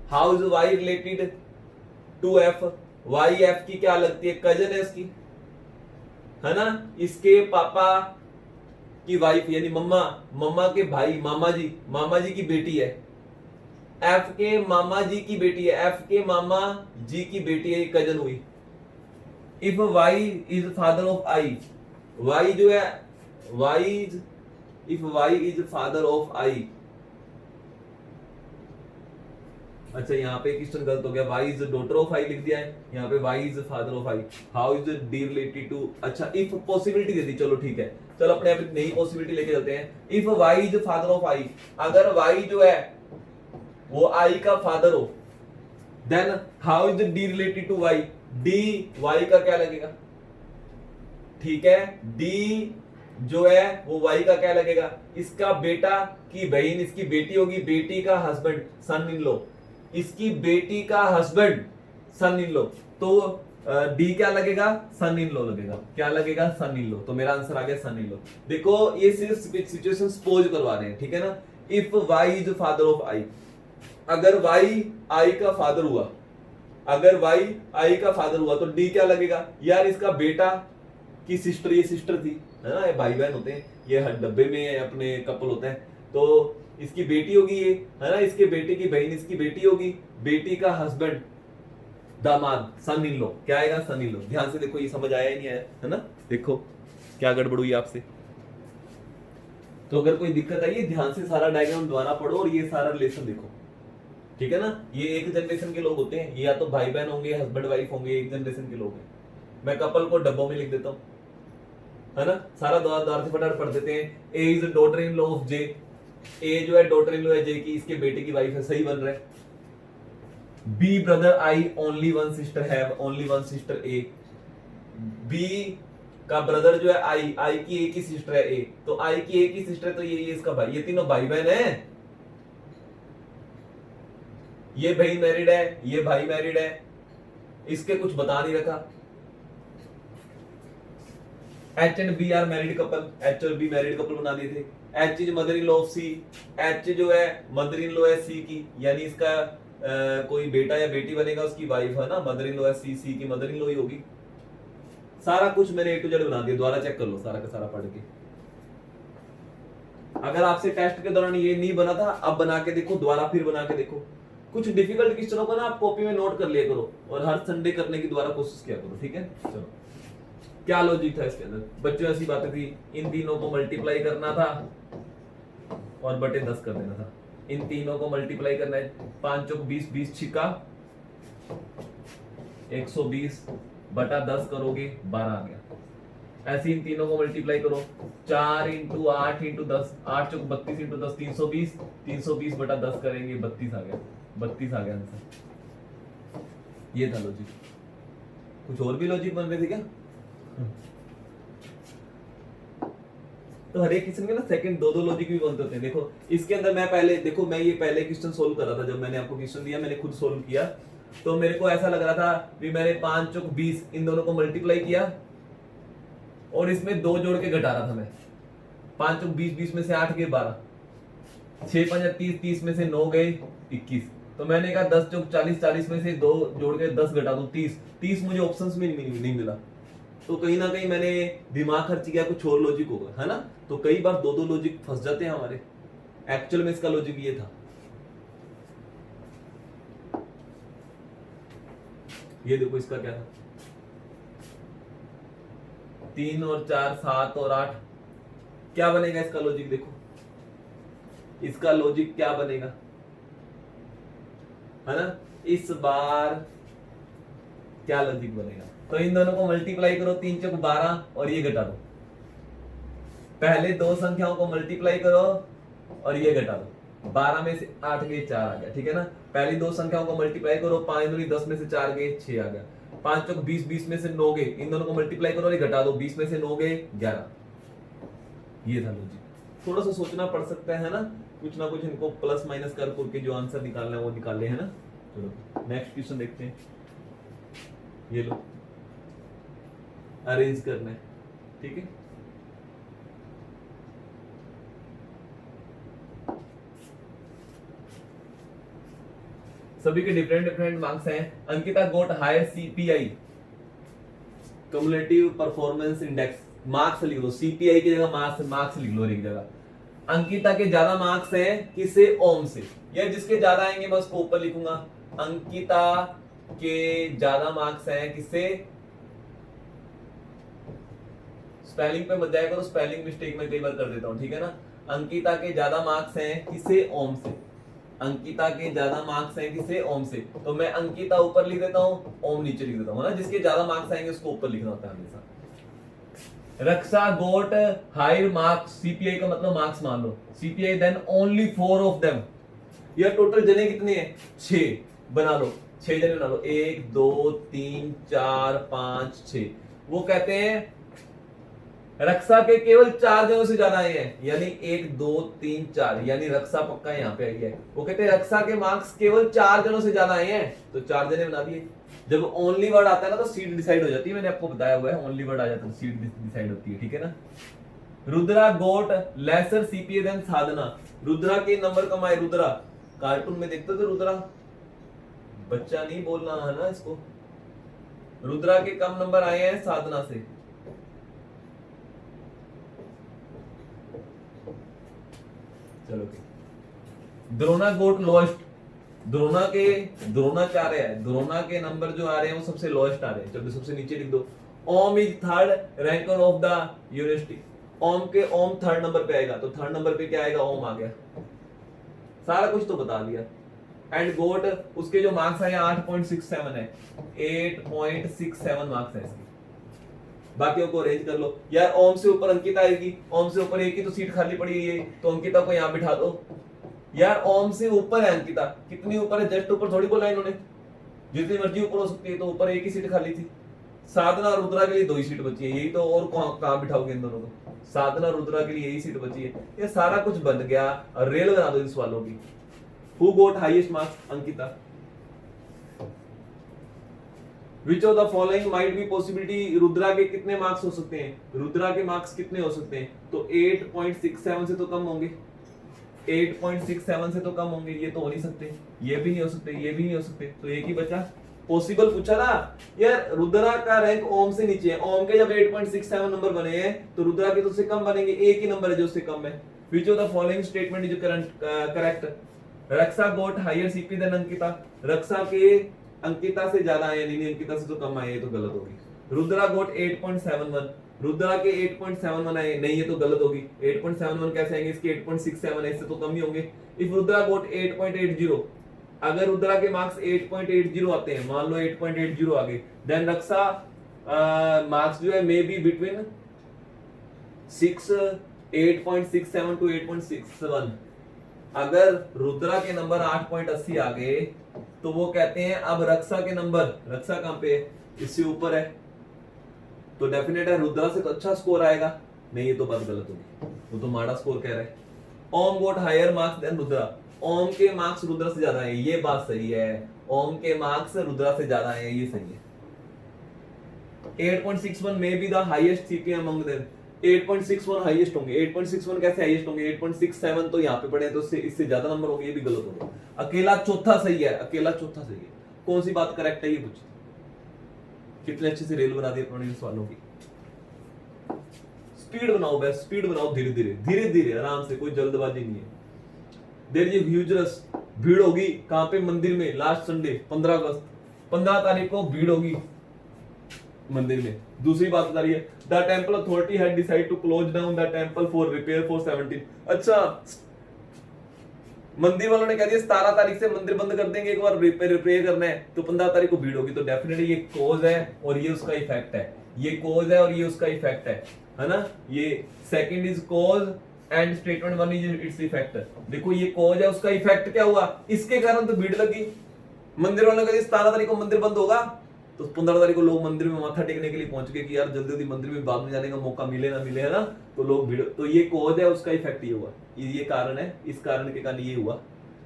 How is Y related to F, Y F की क्या लगती है, कजन है इसकी, है ना। इसके पापा की वाइफ यानी मम्मा, मम्मा के भाई, मामा जी की बेटी है, एफ के मामा जी की बेटी है, एफ के मामा जी की बेटी है, कजन हुई। If Y is father of I, Y जो है Y is, if Y is father of I, अच्छा यहाँ पे क्वेश्चन गलत हो गया, Y is daughter of I लिख दिया है, यहाँ पे Y is father of I. How is D related to, अच्छा इफ पॉसिबिलिटी दे दी, चलो ठीक है, चलो अपने आप नई पॉसिबिलिटी लेके चलते हैं। If Y is father of I, अगर वाई जो है वो आई का फादर हो, then how is D related to Y, D Y का क्या लगेगा, ठीक है। डी जो है वो वाई का क्या लगेगा, इसका बेटा की बहन, इसकी बेटी होगी, बेटी का हस्बैंड सन इन लॉ, इसकी बेटी का हस्बैंड सन इन लॉ, तो डी क्या लगेगा, सन इन लॉ लगेगा। क्या लगेगा, सन इन लॉ। तो मेरा आंसर आ गया सन इन लॉ। देखो ये सिर्फ सिचुएशन सपोज करवा रहे हैं, ठीक है ना। If Y is father of I, अगर वाई आई का फादर हुआ, अगर वाई आई का फादर हुआ तो डी क्या लगेगा यार, इसका बेटा की सिस्टर, ये सिस्टर थी है ना, ये भाई बहन होते हैं, ये हर डब्बे में अपने कपल होते हैं, तो इसकी बेटी होगी ये है ना, इसके बेटे की बहन इसकी बेटी होगी, बेटी का हस्बैंड दामाद, सन इन लॉ। क्या आएगा, सन इन लॉ। ध्यान से देखो, ये समझ आया ही नहीं आया है ना, देखो क्या गड़बड़ हुई आपसे। तो अगर कोई दिक्कत आई है, ध्यान से सारा डायग्राम दोबारा पढ़ो और ये सारा रिलेशन देखो, ठीक है ना। ये एक जनरेशन के लोग होते हैं, ये या तो भाई बहन होंगे, हस्बैंड वाइफ होंगे, एक जनरेशन के लोग हैं। मैं कपल को डब्बों में लिख देता हूं, है ना, सारा द्वार से फटाफट पढ़ देते हैं। A is daughter in law of J, A जो है डॉटर इन लॉ है जे की, इसके बेटे की वाइफ है, सही बन रहा है। B brother I only one sister have, only one sister A, B का ब्रदर जो है आई, आई की एक ही सिस्टर है ए, तो आई की एक ही सिस्टर है, तो ये इसका भाई, ये तीनों भाई बहन है। ये भाई मैरिड है, ये भाई मैरिड है, इसके कुछ बता नहीं रखा। H and B are married couple, H और बी मैरिड कपल बना दिए थे। H is mother in law of C, H जो है मदर इन लॉ है सी की, यानी इसका कोई बेटा या बेटी बनेगा, उसकी वाइफ है ना, मदर इन लॉ है सी, सी की मदर इन लॉ ही होगी। सारा कुछ मैंने ए टू जेड बना दिया, दोबारा चेक कर लो सारा का सारा पढ़ के। अगर आपसे टेस्ट के दौरान ये नहीं बना था, अब बना के देखो, दोबारा फिर बना के देखो। कुछ डिफिकल्ट क्वेश्चनों को ना आप कॉपी में नोट कर लिया करो और हर संडे करने की दोबारा कोशिश किया करो, ठीक है। चलो, क्या लॉजिक था इसके अंदर बच्चों, ऐसी बातें थी, इन तीनों को मल्टीप्लाई करना था और बटे 10 कर देना था। इन तीनों को मल्टीप्लाई करना है, 5 चौक 20, 20 छिका 120 बटा 10 करोगे 12 आ गया। ऐसे इन तीनों को मल्टीप्लाई करो, 4 इंटू 8 इंटू 10, 8 चौक 32 इंटू 10 320, 320 बटा 10 करेंगे 32 आ गया, 32 आ गया आंसर। ये था लॉजिक। कुछ और भी लॉजिक बन रहे थे क्या? तो हर एक क्वेश्चन के ना सेकंड दो लॉजिक भी बनते होते हैं। देखो इसके अंदर मैं पहले, देखो मैं ये पहले क्वेश्चन सोल्व कर रहा था, जब मैंने आपको क्वेश्चन दिया मैंने खुद सोल्व किया, तो मेरे को ऐसा लग रहा था कि मैंने 5 चौक 20 इन दोनों को मल्टीप्लाई किया और इसमें 2 जोड़ के घटा रहा था मैं। 5 चौक 20, 20 में से 8 गए 12, 6 5 30, 30 में से 9 गए 21, तो मैंने कहा 10 चौक 40, 40 में से 2 जोड़ के 10 घटा दूं 30, 30 मुझे ऑप्शंस में नहीं मिला, तो कहीं ना कहीं मैंने दिमाग खर्च किया, कुछ और लॉजिक होगा, है ना। तो कई बार दो लॉजिक फंस जाते हैं हमारे। एक्चुअल में इसका लॉजिक ये था, ये देखो इसका क्या था, 3 और 4 7 और 8, क्या बनेगा इसका लॉजिक, देखो इसका लॉजिक क्या बनेगा, है ना। इस बार क्या लॉजिक बनेगा, तो इन दोनों को मल्टीप्लाई करो, 3 चौक 12 और ये घटा दो, पहले दो संख्याओं को मल्टीप्लाई करो और ये घटा दो, 12 में से 8 गए 4 आ गया, ठीक है ना। पहली दो संख्याओं को मल्टीप्लाई करो, 5 दूनी 10 में से 4 गए 6 आ गया, 5 चौक 20, 20 में से 9 गए, इन दोनों को मल्टीप्लाई करो और ये घटा दो, 20 में से 9 गए 11। ये था लॉजिक। थोड़ा सा सोचना पड़ सकता है ना, कुछ ना कुछ इनको प्लस माइनस कर करके जो आंसर निकालना है वो निकाल ले, है ना। चलो नेक्स्ट क्वेश्चन देखते हैं, ये लो अरेंज करना है, ठीक है। सभी के डिफरेंट मार्क्स हैं। Ankita got higher CPI, cumulative performance index, marks लिख लो, सीपीआई की जगह मार्क्स लिख लो एक जगह। अंकिता के ज्यादा मार्क्स हैं किसे, ओम से, या जिसके ज्यादा आएंगे मैं उसको ऊपर लिखूंगा। अंकिता के ज्यादा मार्क्स हैं किसे, स्पेलिंग पे मत जाया करो, स्पेलिंग मिस्टेक में कई बार कर देता हूं, ठीक है ना। अंकिता के ज्यादा मार्क्स हैं किसे, ओम से। अंकिता के ज्यादा मार्क्स हैं किसे, ओम से, तो मैं अंकिता ऊपर लिख देता हूं, ओम नीचे लिख देता हूं, ना। जिसके ज्यादा मार्क्स आएंगे उसको ऊपर लिखना होता है हमेशा। Raksha got higher marks, CPI का मतलब मार्क्स मान लो, CPI then only 4 of them. यह टोटल जने कितने हैं, 6 बना लो, 6 जने बना लो, 1 2 3 4 5 6। वो कहते हैं रक्षा के केवल 4 जनों से ज्यादा आए हैं, यानी 1 2 3 4, यानी रक्षा पक्का यहाँ पे आई है। वो कहते हैं रक्षा के मार्क्स केवल 4 जनों से ज्यादा आए हैं, तो 4 जने बना दिए। जब ओनली वर्ड आता है ना तो सीट डिसाइड हो जाती है, मैंने आपको बताया हुआ है, ओनली वर्ड आ जाता है सीट डिसाइड होती है, ठीक है ना। रुद्रा गोट लेसर सीपीए देन साधना, रुद्रा के नंबर कम आए, रुद्रा कार्टून में देखते थे रुद्रा, बच्चा नहीं बोलना है ना इसको, रुद्रा के कम नंबर आए हैं साधना से। चलो द्रोणा गोट लोएस्ट, द्रोणाचार्य है, द्रोणा के नंबर जो आ रहे हैं वो सबसे लोएस्ट आ रहे हैं, जब सबसे नीचे लिख दो। Om is third ranker of the university, Om third number पे आएगा, तो थर्ड नंबर पे क्या आएगा, ओम आ गया, सारा कुछ तो बता दिया। एंड गोट उसके जो मार्क्स आए 8.67 है, 8.67 मार्क्स है इसके, बाकियों को अरेंज कर लो यार। ओम से ऊपर अंकिता आएगी, ओम से ऊपर एक ही तो सीट खाली पड़ी है, तो अंकिता को यहाँ बिठा दो यार। ओम से ऊपर है अंकिता, कितनी ऊपर है, जस्ट ऊपर थोड़ी बोला इन्होंने, जितनी मर्जी ऊपर हो सकती है, तो ऊपर एक ही सीट खाली थी। साधना और रुद्रा के लिए 2 ही सीट बची है, यही तो, और कहां बिठाओगे इन दोनों को, साधना और रुद्रा के लिए यही सीट बची है, ये सारा कुछ बन गया, और रेल बना दो इन सवालों की। Who got highest marks, Ankita. Which of the following might be possibility, Rudra के कितने मार्क्स हो सकते हैं, रुद्रा के मार्क्स कितने हो सकते हैं, तो 8.67 से तो कम होंगे, 8.67 से तो कम होंगे, ये तो हो नहीं सकते, ये भी नहीं हो सकते, ये भी नहीं हो सकते, तो एक ही बचा पॉसिबल पूछा ना यार। रुद्रा का रैंक ओम से नीचे है, ओम के जब 8.67 नंबर बने हैं तो रुद्रा के तो उससे कम बनेंगे, एक ही नंबर है जो उससे कम है। Which of the following statement is correct, Raksha got higher CP than Ankita, Raksha के अंकिता से ज्यादा आए, नहीं अंकिता से तो कम आए, ये तो गलत होगी। रुद्रा गोट 8.71, रुद्रा के 8.71 आए, नहीं ये तो गलत होगी, 8.71 कैसे आएंगे, इसके 8.67 है, इससे तो कम ही होंगे। इफ रुद्रा गोट 8.80, अगर रुद्रा के मार्क्स 8.80 आते हैं, मान लो 8.80 आ गए, देन रक्षा मार्क्स जो है मे बी बिटवीन 8.67 टू 8.61। अगर रुद्रा के नंबर 8.80 आ गए तो वो कहते हैं अब रक्षा के नंबर, रक्षा कहां पे है, इससे ऊपर है, तो डेफिनेट है रुद्रा से तो अच्छा स्कोर आएगा, नहीं ये तो बात गलत होगी, वो तो माड़ा स्कोर कह रहा है। ओम गोट हायर मार्क्स देन रुद्रा, ओम के मार्क्स रुद्रा से ज्यादा है, ये बात सही है, ओम के मार्क्स रुद्रा से ज्यादा है, ये सही है। 8.61 में be the highest CP among them, 8.61 highest होंगे, 8.61 कैसे हाईएस्ट होंगे, 8.67 तो यहाँ पे पड़े हैं, तो इससे ज्यादा नंबर होंगे, ये भी गलत होगा। अकेला चौथा सही है, अकेला चौथा सही है, कौन सी बात करेक्ट है ये पूछती, कितने अच्छे से रेल बना दी अपने सवालों की। स्पीड बनाओ बस, स्पीड बनाओ, धीरे धीरे धीरे धीरे आराम से, कोई जल्दबाजी नहीं है। देयर इज ह्यूज रश, भीड़ होगी कहां पे, मंदिर में, लास्ट संडे 15 अगस्त 15 तारीख को भीड़ होगी मंदिर में। दूसरी बात बता रही है the temple authority had decide to close down the temple for repair for 17। अच्छा, मंदिर वालों ने कह दिया 17 तारीख से मंदिर बंद कर देंगे, एक बार रिपेयर करना है, तो 15 तारीख को भीड़ होगी, तो डेफिनेटली ये कॉज है और ये उसका इफेक्ट है, ये कॉज है और ये उसका इफेक्ट है ना। ये second is cause and statement 1 is its effect. देखो ये कॉज है, उसका इफेक्ट क्या हुआ, इसके कारण तो भीड़ लगी, मंदिर वालों ने कहा 17 तारीख को मंदिर बंद होगा, तो 15 तारीख को लोग मंदिर में माथा टेकने के लिए पहुंच गए कि यार जल्दी जल्दी मंदिर में बाद में जाने का मौका मिले ना मिले, है ना, तो लोग भीड़, तो ये कॉज है, उसका इफेक्ट ये हुआ, ये कारण है, इस कारण के कारण ये हुआ,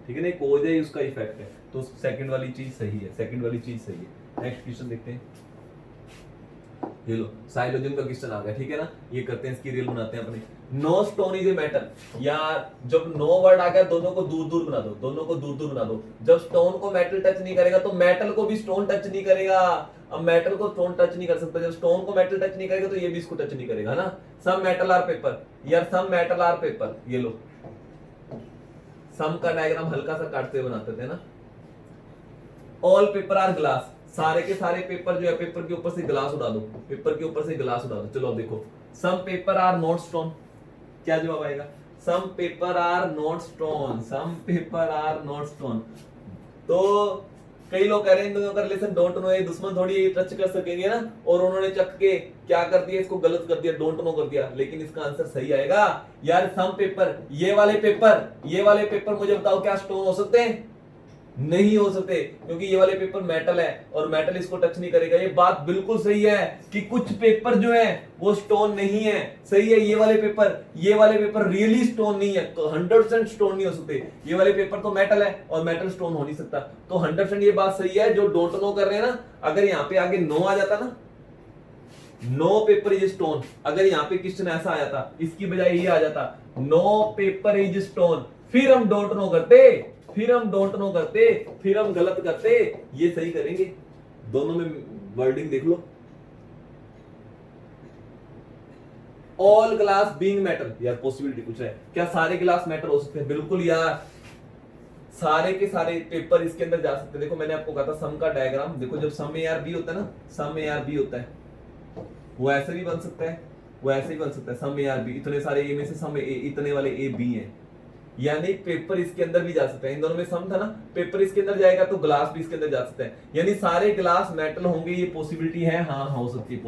ठीक है ना, कॉज है, उसका इफेक्ट है, तो सेकंड वाली चीज सही है, सेकंड वाली चीज सही है। नेक्स्ट क्वेश्चन देखते हैं, ये लो साइलोजियम का क्वेश्चन आ गया, ठीक है ना, ये करते हैं, इसकी रील बनाते हैं अपने। No stone is a metal, यार जब नो वर्ड आ गया दोनों को दूर दूर बना दो, दोनों को दूर दूर बना दो। जब स्टोन को मेटल टच नहीं करेगा तो मेटल को भी स्टोन टच नहीं करेगा, अब मेटल को स्टोन टच नहीं कर सकता, जब स्टोन को मेटल टच नहीं करेगा तो ये भी इसको टच नहीं करेगा, है ना। सम मेटल आर पेपर, यार सम मेटल आर पेपर, ये लो सम का डायग्राम हल्का सा काटते हुए बनाते थे ना। ऑल पेपर आर ग्लास, सारे के सारे पेपर जो है, पेपर के ऊपर से ग्लास उड़ा दो, पेपर के ऊपर से ग्लास उड़ा दो। चलो देखो, some paper are not stone, क्या जवाब आएगा, some paper are not stone, some paper are not stone. तो कई लोग कह रहे हैं इन दोनों का रिलेशन डोंट नो है, दुश्मन थोड़ी ये टच कर सकेंगे ना, और उन्होंने चक के क्या कर दिया, इसको गलत कर दिया, डोंट नो कर दिया, लेकिन इसका आंसर सही आएगा यार। सम पेपर, ये वाले पेपर मुझे बताओ क्या स्टोन हो सकते हैं, नहीं हो सकते, क्योंकि ये वाले पेपर मेटल है और मेटल इसको टच नहीं करेगा। ये बात बिल्कुल सही है कि कुछ पेपर जो है वो स्टोन नहीं है, सही है। ये वाले पेपर रियली स्टोन नहीं है, तो 100% स्टोन नहीं हो सकते। ये वाले पेपर तो मेटल है और मेटल स्टोन हो नहीं सकता, तो 100% ये बात सही है। जो डोंट नो कर रहे हैं ना, अगर यहाँ पे आगे नो आ जाता ना, नो पेपर इज स्टोन, अगर यहाँ पे क्वेश्चन ऐसा आ जाता, इसकी बजाय ये आ जाता नो पेपर इज स्टोन, फिर हम डोंट नो करते, फिर हम गलत करते। ये सही करेंगे। दोनों में वर्डिंग देख लो। ऑल ग्लास बीइंग मेटल, यार पॉसिबिलिटी पूछ रहा है, क्या सारे ग्लास मेटल हो सकते हैं? बिल्कुल यार, सारे के सारे पेपर इसके अंदर जा सकते हैं। देखो मैंने आपको कहा था सम का डायग्राम, देखो जब सम ए आर बी होता है ना, सम ए आर बी होता है, वो ऐसे भी बन सकता है, वो ऐसे ही बन सकता है। सम ए आर बी, इतने सारे ए में से सम ए, इतने वाले ए बी हैं, यानी पेपर इसके अंदर भी जा सकता है। इन दोनों में सम था ना, पेपर इसके अंदर जाएगा तो ग्लास भी इसके अंदर जा सकता है, यानी सारे ग्लास मेटल होंगे। ये पॉसिबिलिटी है, हाँ हो सकती है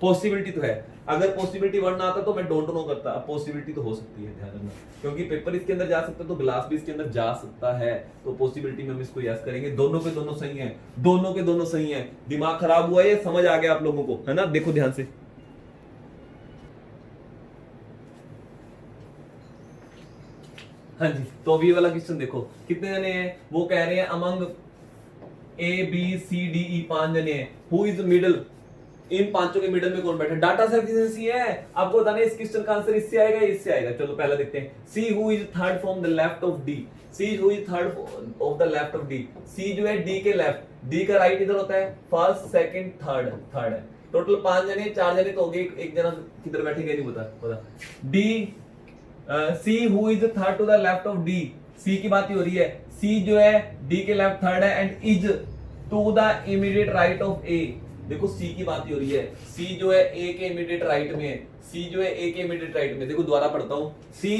पॉसिबिलिटी तो है। अगर पॉसिबिलिटी वन ना आता तो मैं डोंट नो करता, अब पॉसिबिलिटी तो हो सकती है, ध्यान रखना, क्योंकि पेपर इसके अंदर जा सकता है तो ग्लास भी इसके अंदर जा सकता है, तो पॉसिबिलिटी में हम इसको यस करेंगे। दोनों के दोनों सही है, दोनों के दोनों सही है। दिमाग खराब हुआ है, समझ आ गया आप लोगों को, है ना? देखो ध्यान से, हाँ जी। तो अभी वाला क्वेश्चन देखो, कितने जने हैं? वो कह रहे हैं among A B C D E 5 जने हैं, हु इज मिडल, इन पांचों के मिडल में कौन बैठा? डाटा सफिशिएंसी है। आपको बताना इस क्वेश्चन का आंसर इससे आएगा, इससे आएगा। चलो पहला देखते हैं, C who is third from the left of D, C who is third of the left of D. C जो है डी के लेफ्ट, डी का राइट इधर होता है, फर्स्ट सेकंड थर्ड है। टोटल 5 जने, 4 जने तो हो गए, एक जना किधर बैठेगा नहीं पता। D C who is third to the left of D, C की बात ही हो रही है। सी जो है डी के लेफ्ट थर्ड है, and is to the immediate right of A. देखो सी की बात ही हो रही है, सी जो है ए के इमीडिएट राइट में है, सी जो है ए के इमीडिएट राइट में। देखो दोबारा पढ़ता हूं, C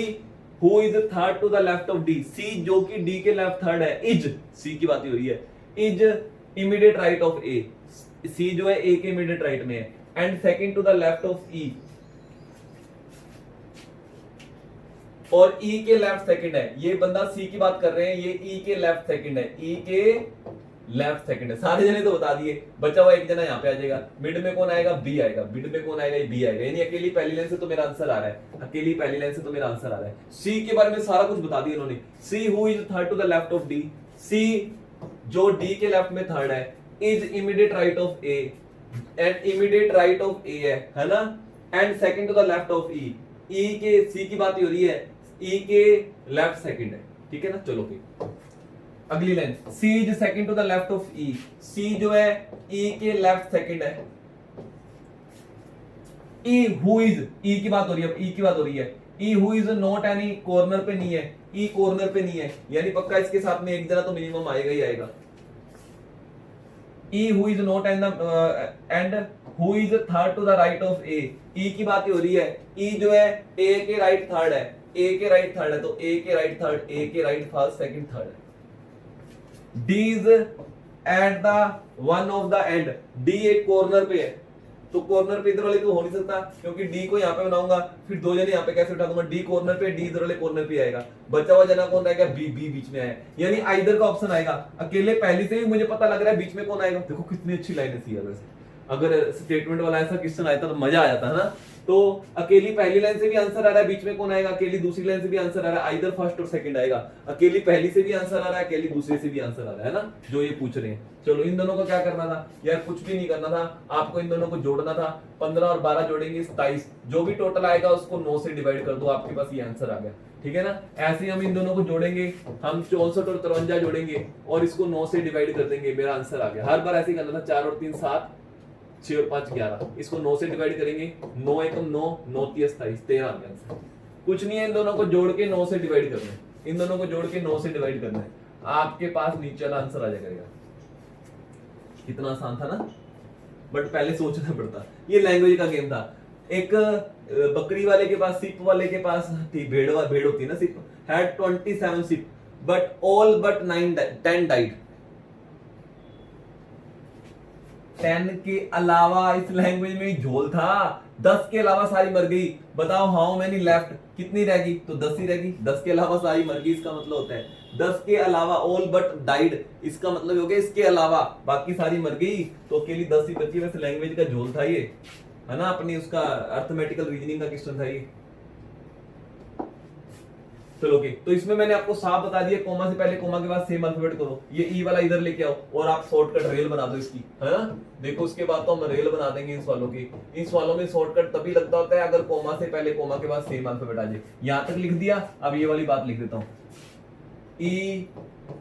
who is third to the left of D, C जो कि डी के लेफ्ट थर्ड है, इज, सी की बात ही हो रही है, is immediate right of A, C जो है ए के इमीडिएट राइट में है, and second to the left of E, और ई के लेफ्ट सेकंड है। ये बंदा सी की बात कर रहे हैं, ये ई के लेफ्ट सेकंड है, ई के लेफ्ट सेकंड है। सारे जने तो बता दिए, बचा हुआ एक जना यहाँ पे आ जाएगा। मिड में कौन आएगा? बी आएगा। मिड में कौन आएगा? ये बी आएगा। यानी अकेली पहली लाइन से तो मेरा आंसर आ रहा है, अकेली पहली लाइन से तो मेरा आंसर आ रहा है। सी के बारे में सारा कुछ बता दिया इन्होंने। C who is third to the left of D, C जो डी के लेफ्ट में थर्ड है, is immediate right of A, and immediate right of A है ना, and second to the left of E, E के, C की बात ही हो रही है, ई के लेफ्ट सेकंड है, ठीक है ना? चलो फिर अगली line, C is second to the left of E, C जो है E के लेफ्ट सेकंड है। E हु इज, E की बात हो रही है, E की बात हो रही है, E who is not any, corner पे नहीं है, E कॉर्नर पे नहीं है, यानी पक्का इसके साथ में एक जना तो मिनिमम आएगा ही आएगा। E who is not and who is third to the right of A, E की बात ही हो रही है, E जो है A के राइट थर्ड है, A के राइट थर्ड है, तो A के राइट थर्ड, A के राइट फर्स्ट सेकंड थर्ड है। D is at the one of the end, D एक कॉर्नर पे है, तो कॉर्नर पे इधर वाले तो हो नहीं सकता, क्योंकि D को यहाँ पे बनाऊंगा, फिर दो जने यहाँ पे कैसे उठा दूंगा? D कॉर्नर पे, D इधर वाले कॉर्नर पे आएगा, बचा हुआ जना कौन रहेगा? B, B बीच में है, यानी आइदर का ऑप्शन आएगा। अकेले पहले से ही मुझे पता लग रहा है बीच में कौन आएगा। देखो कितनी अच्छी लाइन है सी, अगर स्टेटमेंट वाला ऐसा क्वेश्चन आया तो मजा आ जाता है ना। तो अकेली पहली लाइन से भी आंसर आ रहा है, बीच में कौन आएगा? अकेली दूसरी लाइन से भी आंसर आ रहा है, आइदर फर्स्ट और सेकंड आएगा। अकेली पहली से भी आंसर आ रहा है, अकेली दूसरे से भी आंसर आ रहा है ना, जो ये पूछ रहे हैं। चलो इन दोनों को क्या करना था यार? कुछ भी नहीं करना था आपको, इन दोनों को जोड़ना था। 15 और 12 जोड़ेंगे 27, जो भी टोटल आएगा उसको 9 से डिवाइड कर दो, आपके पास ये आंसर आ गया, ठीक है ना? ऐसे ही हम इन दोनों को जोड़ेंगे, हम 64 और 53 जोड़ेंगे और इसको 9 से डिवाइड कर देंगे, मेरा आंसर आ गया। हर बार ऐसे ही करना था, 4 और 3 7, 6 और 5 11, इसको 9 से डिवाइड करेंगे, 9 एकम 9, 9 3 27, 13 आ गया आंसर। कुछ नहीं है, इन दोनों को जोड़ के 9 से डिवाइड करना है, इन दोनों को जोड़ के 9 से डिवाइड करना है, आपके पास नीचे वाला आंसर आ जाएगा। कितना आसान था ना, बट पहले सोचना पड़ता। ये लैंग्वेज का गेम था। एक बकरी वाले के पास, सिप वाले के पास थी, भेड़ होती है ना, sheep had 27 sheep, but all but 10 died. 10 के अलावा इस लैंग्वेज में ही झोल था, 10 के अलावा सारी मर गई। बताओ हाउ मेनी लेफ्ट, कितनी रहेगी? तो 10 ही रहेगी। 10 के अलावा सारी मर गई, इसका मतलब होता है 10 के अलावा, ऑल बट डाइड, इसका मतलब हो गया इसके अलावा बाकी सारी मर गई, तो अकेली 10 ही बची। वैसे लैंग्वेज का झोल था ये, है ना, अपनी उसका अर्थमेटिकल रीजनिंग का क्वेश्चन था ये। चलो ओके, तो इसमें मैंने आपको साफ बता दिया, कोमा से पहले कोमा के बाद सेम अल्फाबेट करो, ये ई वाला इधर लेके आओ और आप शॉर्टकट रेल बना दो इसकी, है ना। देखो उसके बाद तो हम रेल बना देंगे इन सवालों की। इन सवालों में शॉर्टकट तभी लगता होता है अगर कोमा से पहले कोमा के बाद सेम अल्फाबेट आ जाए। यहां तक लिख दिया, अब ये वाली बात लिख देता हूं, E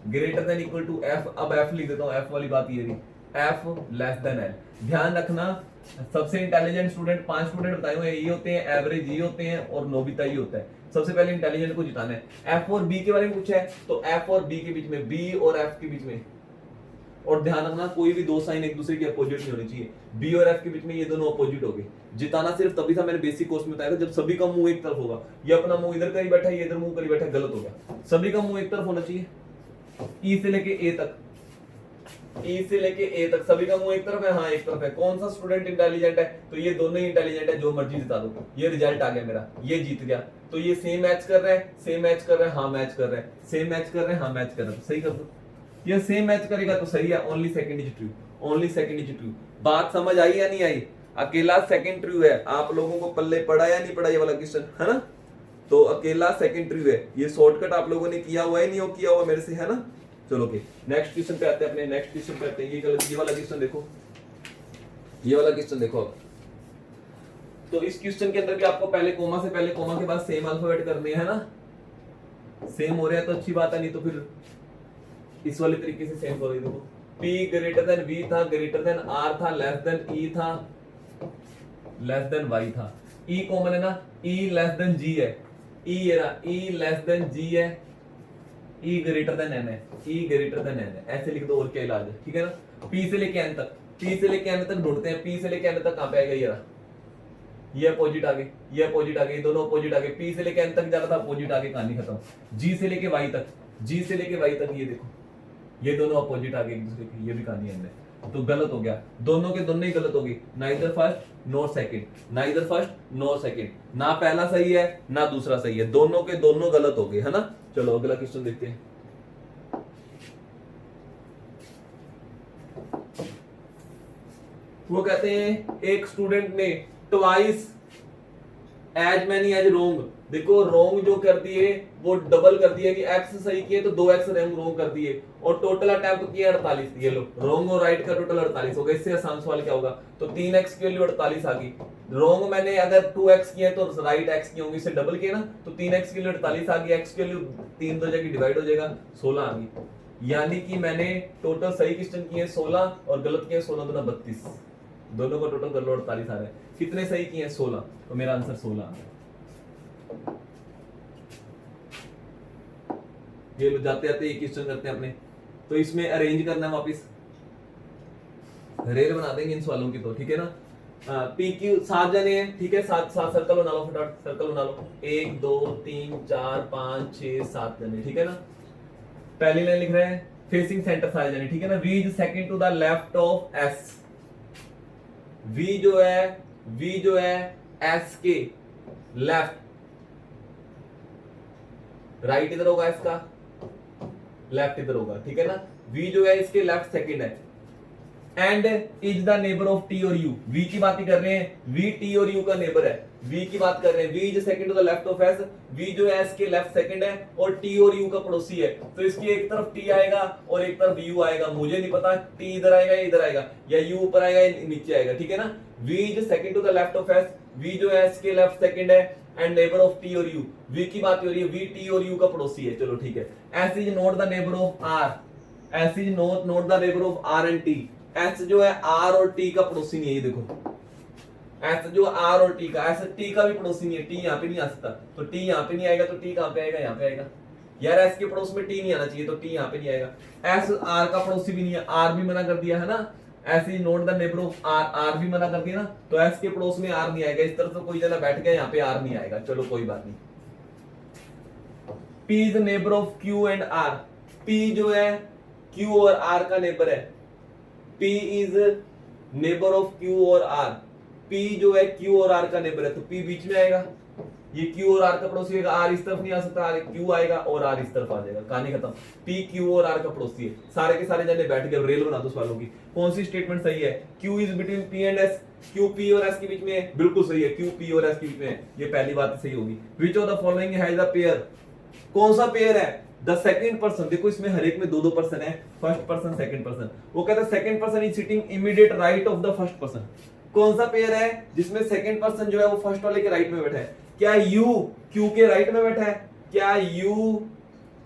greater than equal to F. अब एफ लिख देता हूं, एफ वाली बात ये रही, एफ लेस देन एल। ध्यान रखना, सबसे इंटेलिजेंट स्टूडेंट 5 स्टूडेंट बताए हुए ये होते हैं, एवरेज ये होते हैं और नोबिता ये होता है। सबसे पहले इंटेलिजेंट को जिताना है। एफ और बी के बारे में पूछा है तो एफ और बी के बीच में, बी और एफ के बीच में, और ध्यान रखना कोई भी दो साइन एक दूसरे के अपोजिट नहीं होनी चाहिए। बी और एफ के बीच में ये दोनों अपोजिट हो गए। जिताना सिर्फ तभी था, मैंने बेसिक कोर्स में बताया था, जब सभी का मुंह एक तरफ होगा। ये अपना मुंह इधर कर ही बैठा है, ये इधर मुंह कर ही बैठा है, गलत हो गया। सभी का मुंह एक तरफ होना चाहिए, ई से लेके ए तक, ई से लेके ए तक सभी का मुंह एक तरफ है। हाँ एक तरफ है। कौन सा स्टूडेंट इंटेलिजेंट है? तो ये दोनों ही इंटेलिजेंट है, जो मर्जी जिता दो। ये रिजल्ट आ गया मेरा, ये जीत गया। तो ये सेम मैच कर रहे हैं, सेम मैच कर रहे हैं, हाँ मैच कर रहे हैं, सेम मैच कर रहे हैं, हाँ मैच कर रहे हैं, तो सही कर दो। ये सेम मैच करेगा तो सही है, only second is true, only second is true. बात समझ आई या नहीं आई? अकेला सेकंड ट्रू है। आप लोगों को पल्ले पड़ा या नहीं पड़ा ये वाला क्वेश्चन, है ना? तो अकेला सेकंड ट्रू है। ये शॉर्टकट आप लोगों ने किया हुआ है, नहीं हो किया हुआ मेरे से, है ना? चलो ओके, नेक्स्ट क्वेश्चन पे आते हैं, अपने नेक्स्ट क्वेश्चन पे आते हैं। ये वाला क्वेश्चन देखो, ये वाला क्वेश्चन देखो अब। तो इस क्वेश्चन के अंदर भी आपको पहले कोमा से पहले कोमा के बाद सेम अल्फाबेट करने हैं ना। सेम हो रहा है तो अच्छी बात है, नहीं तो फिर इस वाले तरीके से सेम करो। देखो P ग्रेटर देन V था, ग्रेटर देन R था, लेस देन E था, लेस देन Y था। E कॉमन है ना, E लेस देन G है, E ये रहा, E लेस देन G है, E ग्रेटर देन N है, E ग्रेटर देन N है। ऐसे लिख दो, और क्या इलाज है, ठीक है ना। P से लेके N तक, P से लेके N तक ढूंढते हैं। P से लेके N तक कहां पे आएगा? ये रहा, ये अपोजिट आ गए, ये अपोजिट आ गए, ये दोनों अपोजिट आ गए। P से लेके N तक जा रहा था, अपोजिट आ गए, कहानी खत्म। G से लेके Y तक, G से लेके Y तक, ये देखो ये दोनों अपोजिट आ गए एक दूसरे के, ये भी कहानी है। तो गलत हो गया, दोनों के दोनों ही गलत हो गई। Neither first nor second, neither first nor second, ना पहला सही है ना दूसरा सही है, दोनों के दोनों गलत हो गए, है ना। चलो अगला क्वेश्चन देखते हैं। वो कहते हैं एक स्टूडेंट ने ट्वाइस एज मैनी एज रोंग। देखो रोंग जो कर दिए वो डबल कर दिया, कि एक्स सही किए तो 2x रोंग कर दिए, और टोटल अटेम्प्ट किए 48। ये लो रोंग और राइट का टोटल 48 हो गया। इससे आसान सवाल क्या होगा? तो 3x की वैल्यू 48 आ गई। रोंग मैंने अगर 2x किए तो राइट x की होंगी, इससे डबल किए ना, तो 3x की वैल्यू 48 आ गई। x की वैल्यू 3 दो जगह डिवाइड हो जाएगा, 16 आ गई। यानी कि मैंने टोटल सही क्वेश्चन किए 16 और गलत किए 16 दूना 32, दोनों का टोटल कर लो 48 आ रहा है। कितने सही किए हैं? 16, तो मेरा आंसर 16 आ गया। ये लोग जाते जाते एक क्वेश्चन करते हैं अपने, तो इसमें अरेंज करना है, वापस रेल बना देंगे इन सवालों की, तो ठीक है ना। पी क्यू 7 जने हैं, ठीक है, 7 सर्कल बना लो, फटाफट सर्कल बना लो। 1 2 3 4 5 6 7 जने, ठीक है ना। पहली लाइन लिख रहे हैं फेसिंग सेंटर सारे जने, ठीक है ना। V is second to the left of S। V जो है S के लेफ्ट, राइट इधर होगा, इसका लेफ्ट इधर होगा, ठीक है ना। V जो है इसके लेफ्ट सेकंड है, and is the neighbour of T और U। V की बात ही कर रहे हैं, V T और U का नेबर है, V की बात कर रहे हैं। V is second to the left of S, V जो है S के लेफ्ट सेकंड है और T और U का पड़ोसी है। तो इसकी एक तरफ T आएगा और एक तरफ U आएगा। मुझे नहीं पता T इधर आएगा या इधर आएगा, या U ऊपर आएगा या नीचे आएगा, ठीक है ना। V is second to the left of S, V जो है S के लेफ्ट सेकंड है, एंड नेबर ऑफ T और U। V की बात हो रही है, V T और U का पड़ोसी है। चलो ठीक है। S is not the neighbour of R, S is not the neighbour of R and T। S जो है R और T का पड़ोसी नहीं है, ये देखो S जो R और T का, S T का भी पड़ोसी नहीं है। T यहाँ पे नहीं आ सकता, तो T यहाँ पे नहीं आएगा, तो T कहाँ पे आएगा? यहाँ पे आएगा। यार S के पड़ोस में T नहीं आना चाहिए, तो T यहाँ पे नहीं आएगा। S R का पड़ोसी भी नहीं है, R भी मना कर दिया है ना। S is not the neighbour of R, R भी मना कर दिया ना, तो S के पड़ोस में R नहीं आएगा। इस तरह से कोई जना बैठ गया, यहाँ पे R नहीं आएगा। चलो कोई बात नहीं। P is neighbour of Q and R। P जो है Q और R का नेबर है। P is neighbour of Q और R। P जो है Q और R का नेबर है, तो P बीच में आएगा। ये क्यू और आर का पड़ोसी होगा, आर इस तरफ नहीं आ सकता, आर क्यू आएगा और आर इस तरफ आ जाएगा, कहानी खत्म। पी क्यू और आर का पड़ोसी है, सारे के सारे जने बैठ गए, रेल बना दो सवालों की। कौन सी स्टेटमेंट सही है? Q is between P and S, Q P और एस के बीच में है, बिल्कुल सही है, क्यू पी और एस के बीच में है, ये पहली बात सही होगी। विच of the following has a pair, कौन सा पेयर है? द सेकंड पर्सन, देखो इसमें हर एक में दो दो पर्सन है, फर्स्ट पर्सन सेकंड पर्सन। वो कहता है second person is sitting immediate right of the first person. कौन सा पेयर है जिसमें सेकंड पर्सन जो है वो फर्स्ट वाले के राइट में बैठा है? क्या यू क्यू के राइट में बैठा है? क्या यू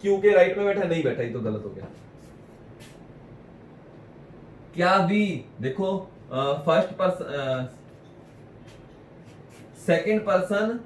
क्यू के राइट में बैठा है? नहीं बैठा, ये तो गलत हो गया। क्या वी, देखो first person second person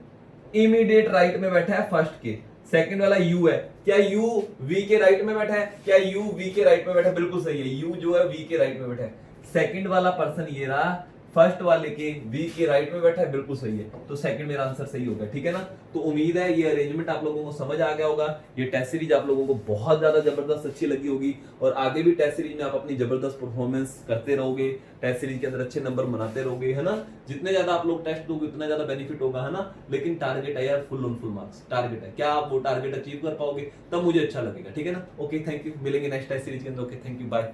immediate right में बैठा है फर्स्ट के, सेकंड वाला यू है, क्या यू वी के राइट में बैठा है? क्या यू वी के राइट में बैठा है? बिल्कुल सही है, यू जो है वी के राइट में बैठा है। सेकंड वाला पर्सन ये रहा, फर्स्ट वाले के वी के राइट में बैठा है, बिल्कुल सही है, तो सेकंड मेरा आंसर सही होगा, ठीक है ना। तो उम्मीद है ये अरेंजमेंट आप लोगों को समझ आ गया होगा, ये टेस्ट सीरीज आप लोगों को बहुत ज्यादा जबरदस्त अच्छी लगी होगी, और आगे भी टेस्ट सीरीज में आप अपनी जबरदस्त परफॉर्मेंस करते रहोगे, टेस्ट सीरीज के अंदर अच्छे नंबर बनाते रहोगे, है ना। जितने ज्यादा आप लोग टेस्ट दोगे उतना ज्यादा बेनिफिट होगा, है ना। लेकिन टारगेट है यार, full on full marks target है, क्या आप वो टारगेट अचीव कर पाओगे? तब मुझे अच्छा लगेगा, ठीक है ना। ओके, थैंक यू, मिलेंगे नेक्स्ट टेस्ट सीरीज के अंदर। Okay, thank you, bye.